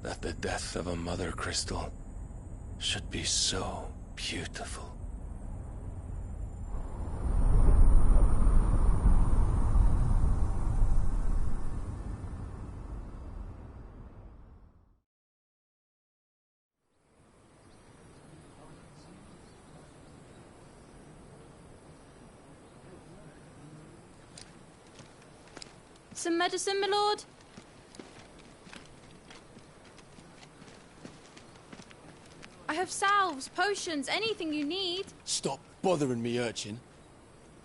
That the death of a mother crystal should be so beautiful. Some medicine, my lord? I have salves, potions, anything you need. Stop bothering me, urchin,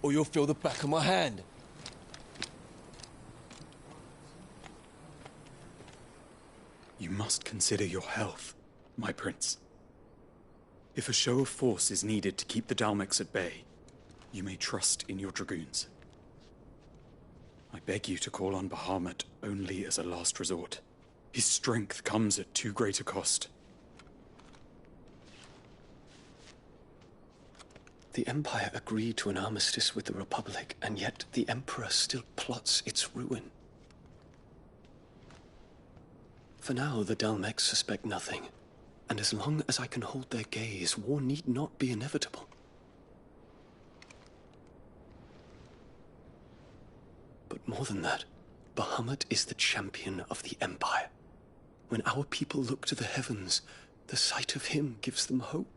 or you'll feel the back of my hand. You must consider your health, my prince. If a show of force is needed to keep the Dalmex at bay, you may trust in your dragoons. I beg you to call on Bahamut only as a last resort. His strength comes at too great a cost. The Empire agreed to an armistice with the Republic, and yet the Emperor still plots its ruin. For now, the Dalmex suspect nothing, and as long as I can hold their gaze, war need not be inevitable. But more than that, Bahamut is the champion of the Empire. When our people look to the heavens, the sight of him gives them hope.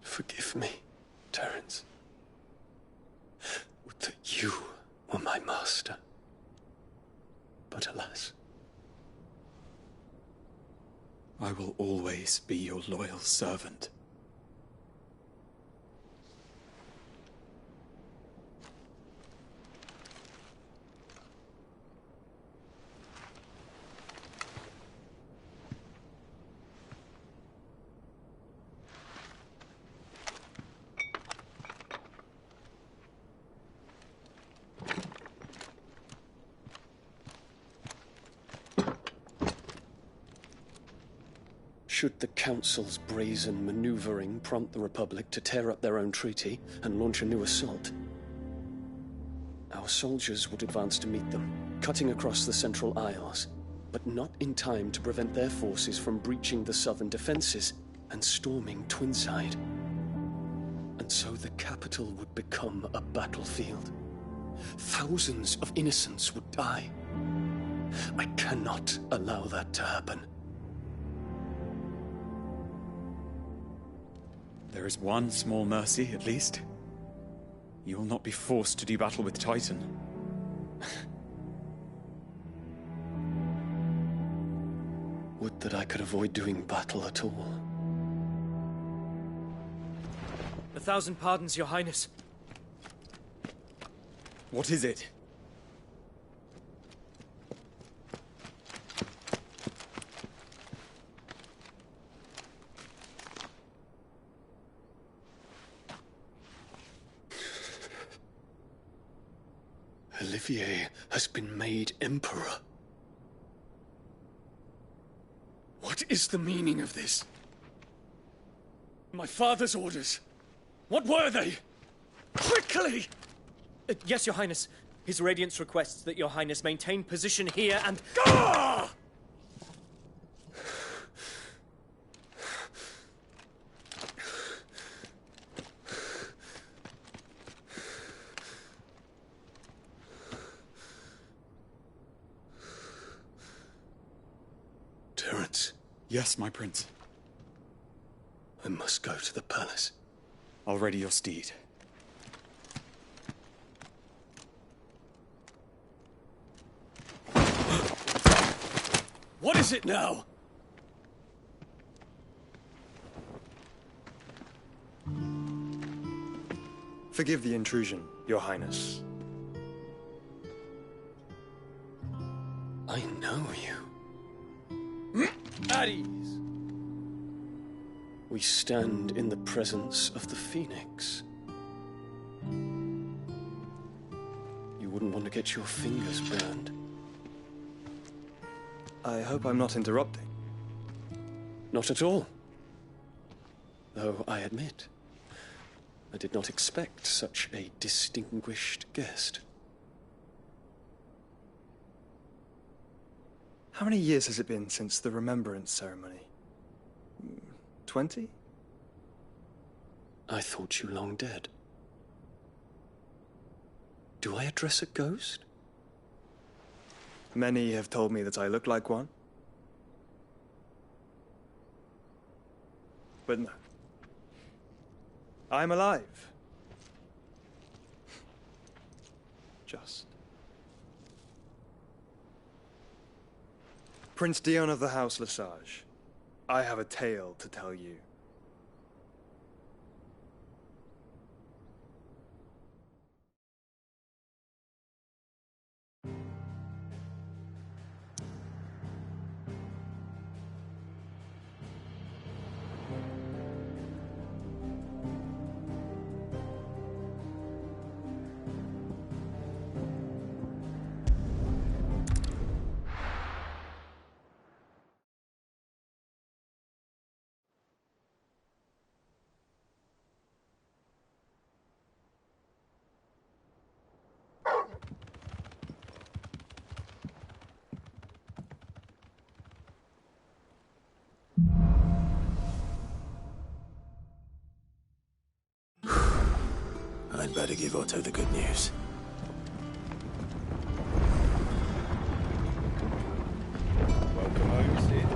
Forgive me, Terence. Would that you were my master. But alas. I will always be your loyal servant. Should the Council's brazen maneuvering prompt the Republic to tear up their own treaty and launch a new assault, our soldiers would advance to meet them, cutting across the Central Isles, but not in time to prevent their forces from breaching the southern defenses and storming Twinside. And so the capital would become a battlefield. Thousands of innocents would die. I cannot allow that to happen. There is one small mercy, at least. You will not be forced to do battle with Titan. Would that I could avoid doing battle at all. 1,000 pardons, Your Highness. What is it? Olivier has been made Emperor. What is the meaning of this? My father's orders. What were they? Quickly! Yes, Your Highness. His Radiance requests that Your Highness maintain position here and... Gah! Terence. Yes, my prince. I must go to the palace. I'll ready your steed. What is it now? Forgive the intrusion, Your Highness. I know you. At ease. We stand in the presence of the Phoenix. You wouldn't want to get your fingers burned. I hope I'm not interrupting. Not at all. Though I admit, I did not expect such a distinguished guest. How many years has it been since the Remembrance ceremony? 20? I thought you long dead. Do I address a ghost? Many have told me that I look like one. But no. I'm alive. Just. Prince Dion of the House Lesage, I have a tale to tell you. I'd better give Otto the good news. Welcome home, Sid.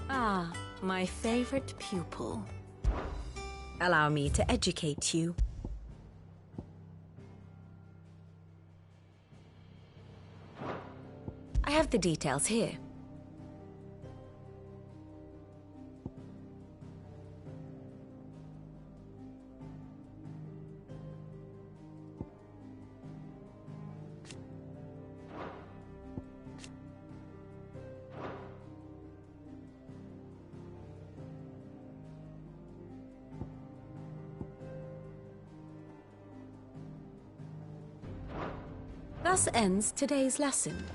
Ah, my favorite pupil. Allow me to educate you. I have the details here. Thus ends today's lesson.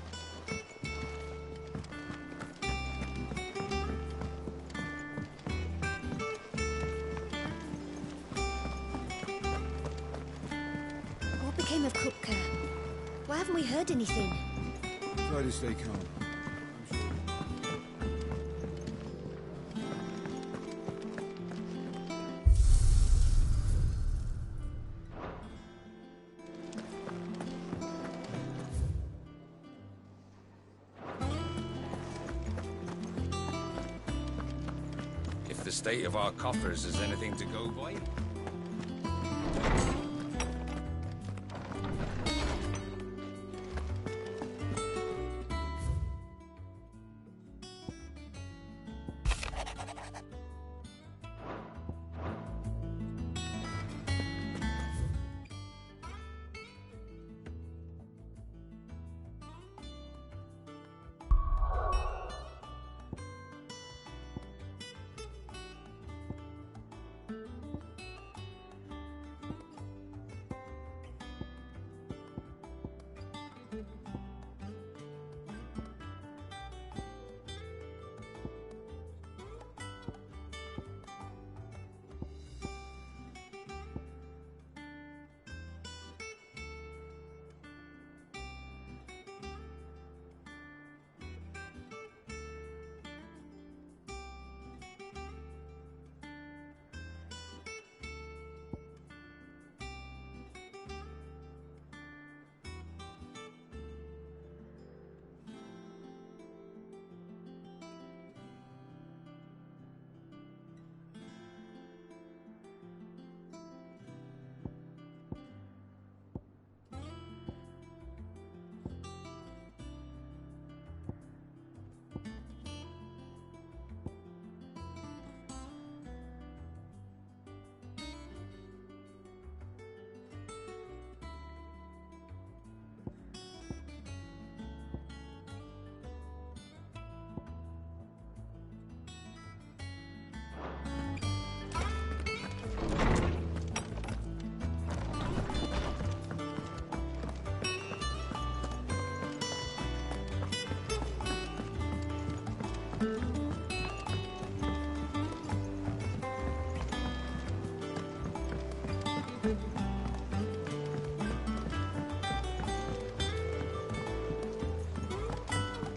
What became of Kupka? Why haven't we heard anything? Try to stay calm. If the state of our coffers is anything to go by.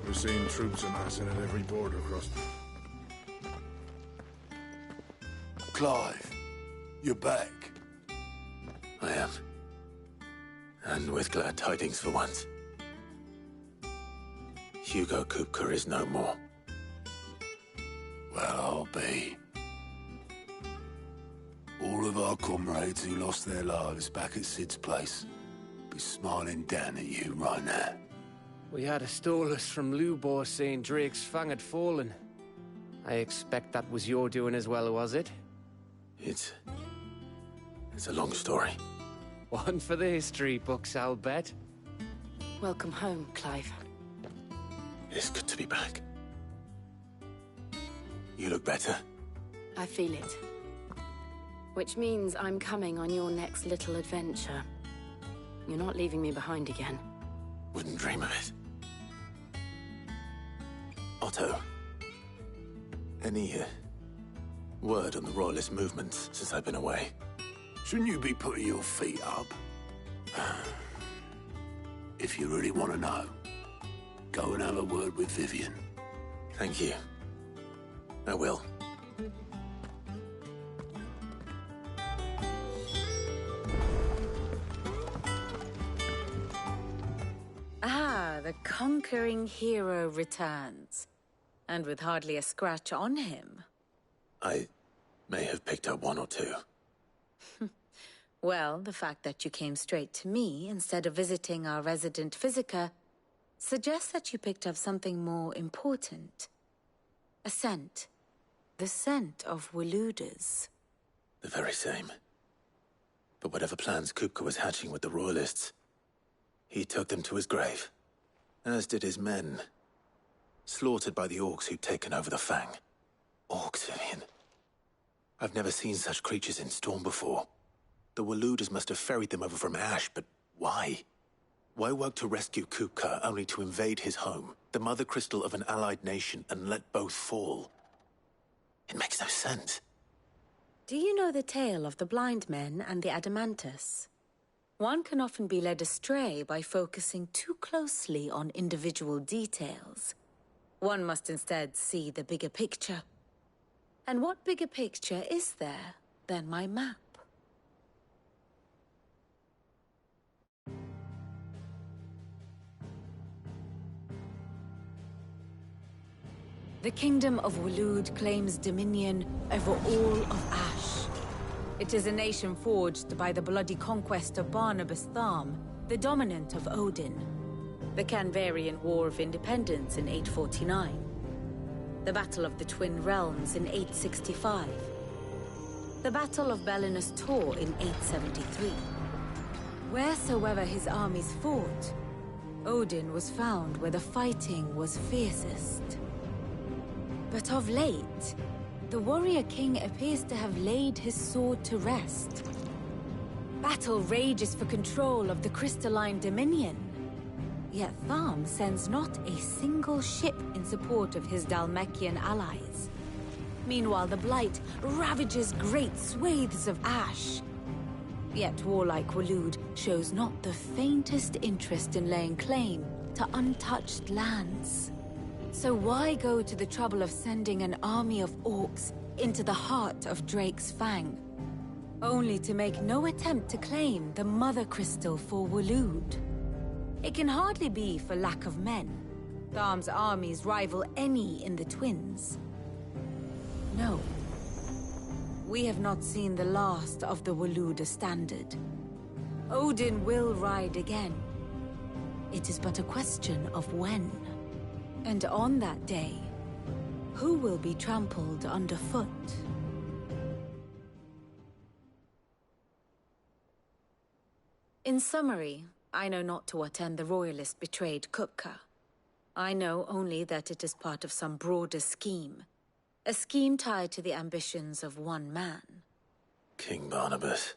We're seeing troops amassing at every border crossing. Clive, you're back. I am. And with glad tidings for once. Hugo Kupka is no more. Well, I'll be. All of our comrades who lost their lives back at Sid's place be smiling down at you right now. We had a stolus from Lubor saying Drake's Fang had fallen. I expect that was your doing as well, was it? It's a long story. One for the history books, I'll bet. Welcome home, Clive. It's good to be back. You look better. I feel it. Which means I'm coming on your next little adventure. You're not leaving me behind again. Wouldn't dream of it. Otto, any word on the Royalist movements since I've been away? Shouldn't you be putting your feet up? If you really want to know, go and have a word with Vivian. Thank you. I will. Ah, the conquering hero returns. And with hardly a scratch on him. I may have picked up one or two. Well, the fact that you came straight to me instead of visiting our resident physiker suggests that you picked up something more important. A scent. The scent of Waludas. The very same. But whatever plans Kupka was hatching with the Royalists, he took them to his grave. As did his men. Slaughtered by the orcs who'd taken over the Fang. Orcs, Vivian. I've never seen such creatures in Storm before. The Waludas must have ferried them over from Ash, but why? Why work to rescue Kupka only to invade his home, the mother crystal of an allied nation, and let both fall? It makes no sense. Do you know the tale of the blind men and the Adamantus? One can often be led astray by focusing too closely on individual details. One must instead see the bigger picture. And what bigger picture is there than my map? The Kingdom of Waloed claims dominion over all of Ash. It is a nation forged by the bloody conquest of Barnabas Tharm, the dominant of Odin. The Canvarian War of Independence in 849. The Battle of the Twin Realms in 865. The Battle of Belinus Tor in 873. Wheresoever his armies fought, Odin was found where the fighting was fiercest. But of late, the warrior king appears to have laid his sword to rest. Battle rages for control of the crystalline dominion. Yet Tharm sends not a single ship in support of his Dhalmekian allies. Meanwhile, the Blight ravages great swathes of Ash. Yet warlike Waloed shows not the faintest interest in laying claim to untouched lands. So why go to the trouble of sending an army of orcs into the heart of Drake's Fang, only to make no attempt to claim the Mother Crystal for Waloed? It can hardly be for lack of men. Tharm's armies rival any in the Twins. No. We have not seen the last of the Waluda standard. Odin will ride again. It is but a question of when. And on that day, who will be trampled underfoot? In summary, I know not to what end the Royalist betrayed Kupka. I know only that it is part of some broader scheme. A scheme tied to the ambitions of one man. King Barnabas.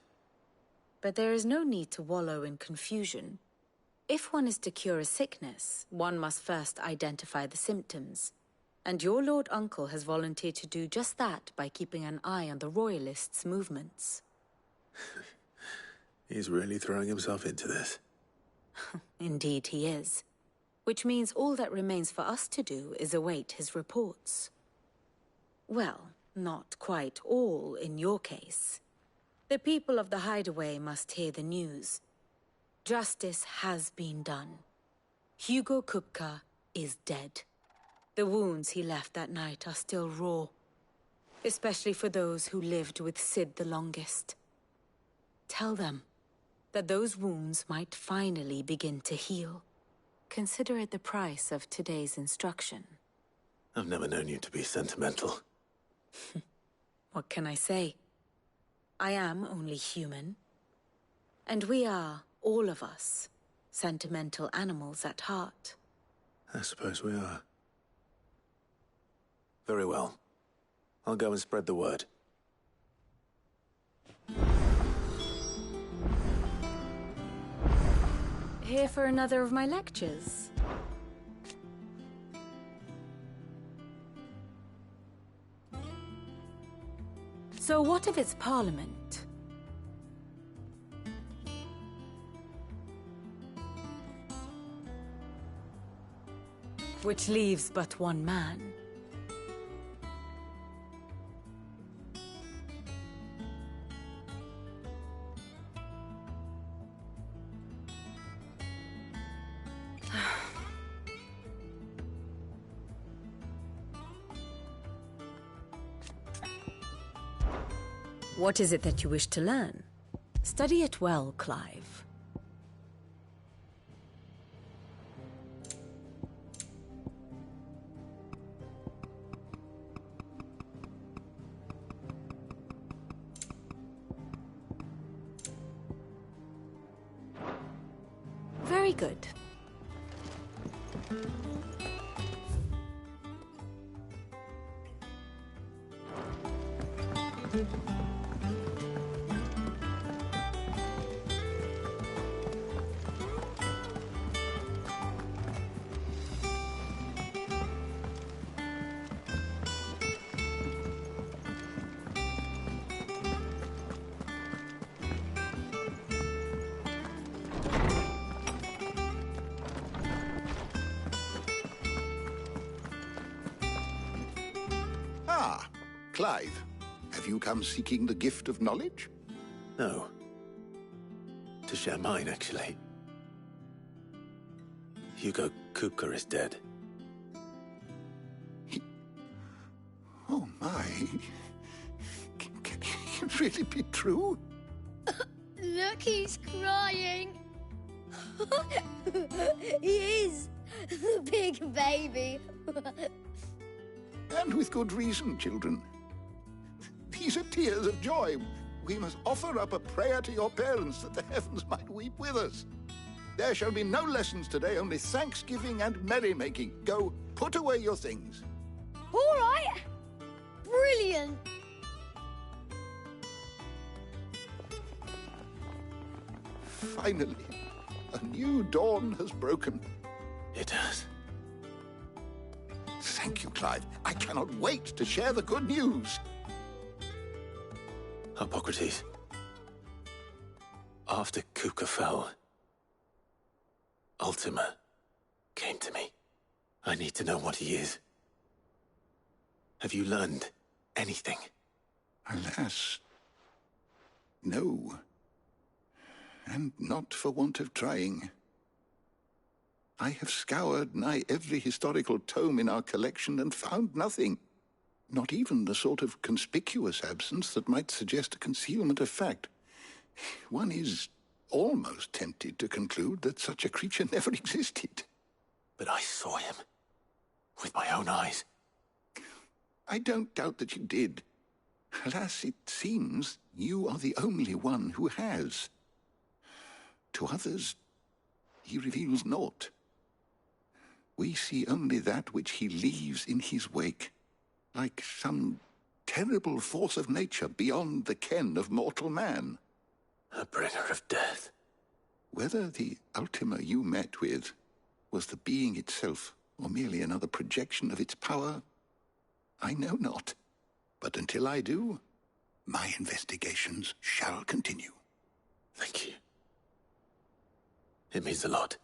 But there is no need to wallow in confusion. If one is to cure a sickness, one must first identify the symptoms. And your Lord Uncle has volunteered to do just that by keeping an eye on the Royalists' movements. He's really throwing himself into this. Indeed he is. Which means all that remains for us to do is await his reports. Well, not quite all in your case. The people of the Hideaway must hear the news. Justice has been done. Hugo Kupka is dead. The wounds he left that night are still raw. Especially for those who lived with Sid the longest. Tell them that those wounds might finally begin to heal. Consider it the price of today's instruction. I've never known you to be sentimental. What can I say? I am only human. And we are, all of us, sentimental animals at heart. I suppose we are. Very well. I'll go and spread the word. Here for another of my lectures? So what of its parliament? Which leaves but one man. What is it that you wish to learn? Study it well, Clive. Very good. Clive, have you come seeking the gift of knowledge? No. To share mine, actually. Hugo Kupka is dead. Oh my. Can it really be true? Look, he's crying. He is. The big baby. And with good reason, children. These are tears of joy. We must offer up a prayer to your parents that the heavens might weep with us. There shall be no lessons today, only thanksgiving and merrymaking. Go, put away your things. All right. Brilliant. Finally, a new dawn has broken. It has. Thank you, Clive. I cannot wait to share the good news. Hippocrates. After Kupka fell, Ultima came to me. I need to know what he is. Have you learned anything? Alas, no. And not for want of trying. I have scoured nigh every historical tome in our collection and found nothing. Not even the sort of conspicuous absence that might suggest a concealment of fact. One is almost tempted to conclude that such a creature never existed. But I saw him. With my own eyes. I don't doubt that you did. Alas, it seems you are the only one who has. To others, he reveals naught. We see only that which he leaves in his wake, like some terrible force of nature beyond the ken of mortal man. A bringer of death. Whether the Ultima you met with was the being itself, or merely another projection of its power, I know not. But until I do, my investigations shall continue. Thank you. It means a lot.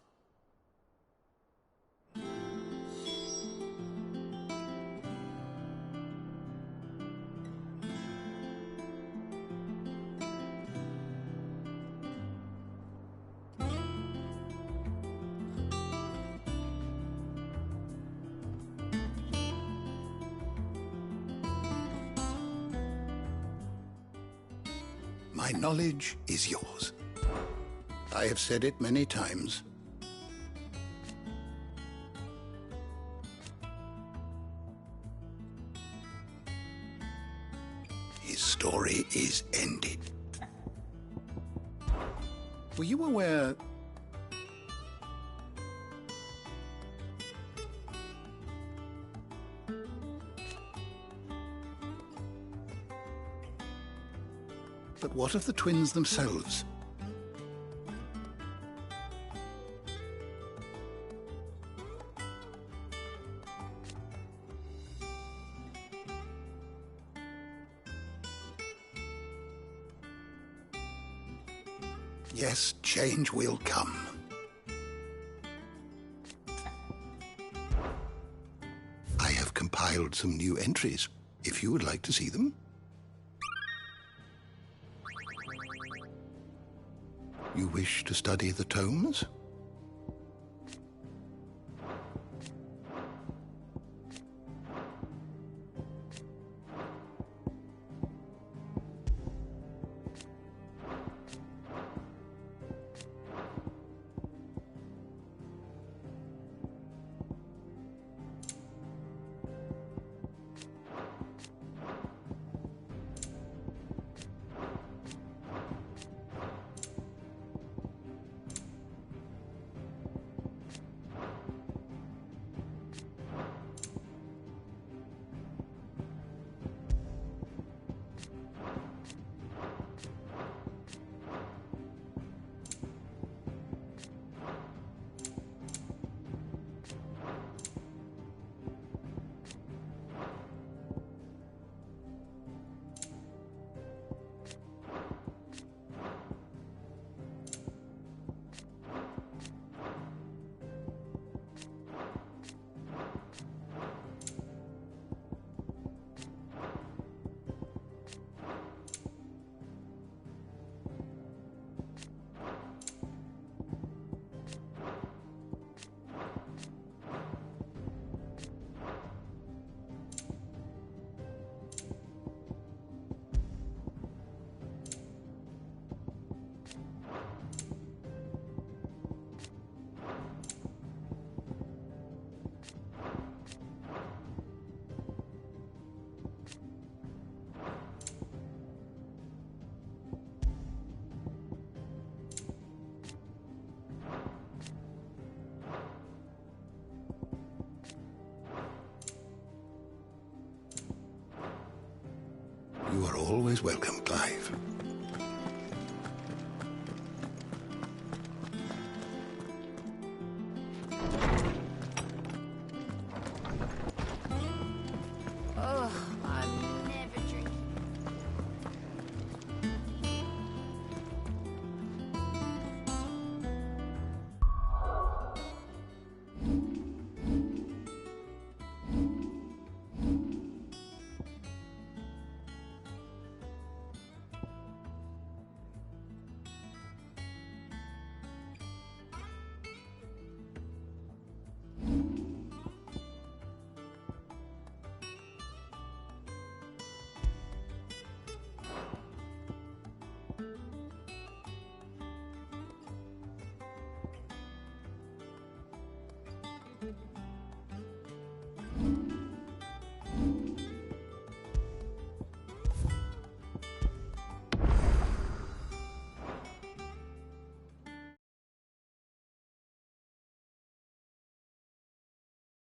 My knowledge is yours. I have said it many times. His story is ended. Were you aware... But what of the twins themselves? Yes, change will come. I have compiled some new entries, if you would like to see them. You wish to study the tomes? You are always welcome, Clive.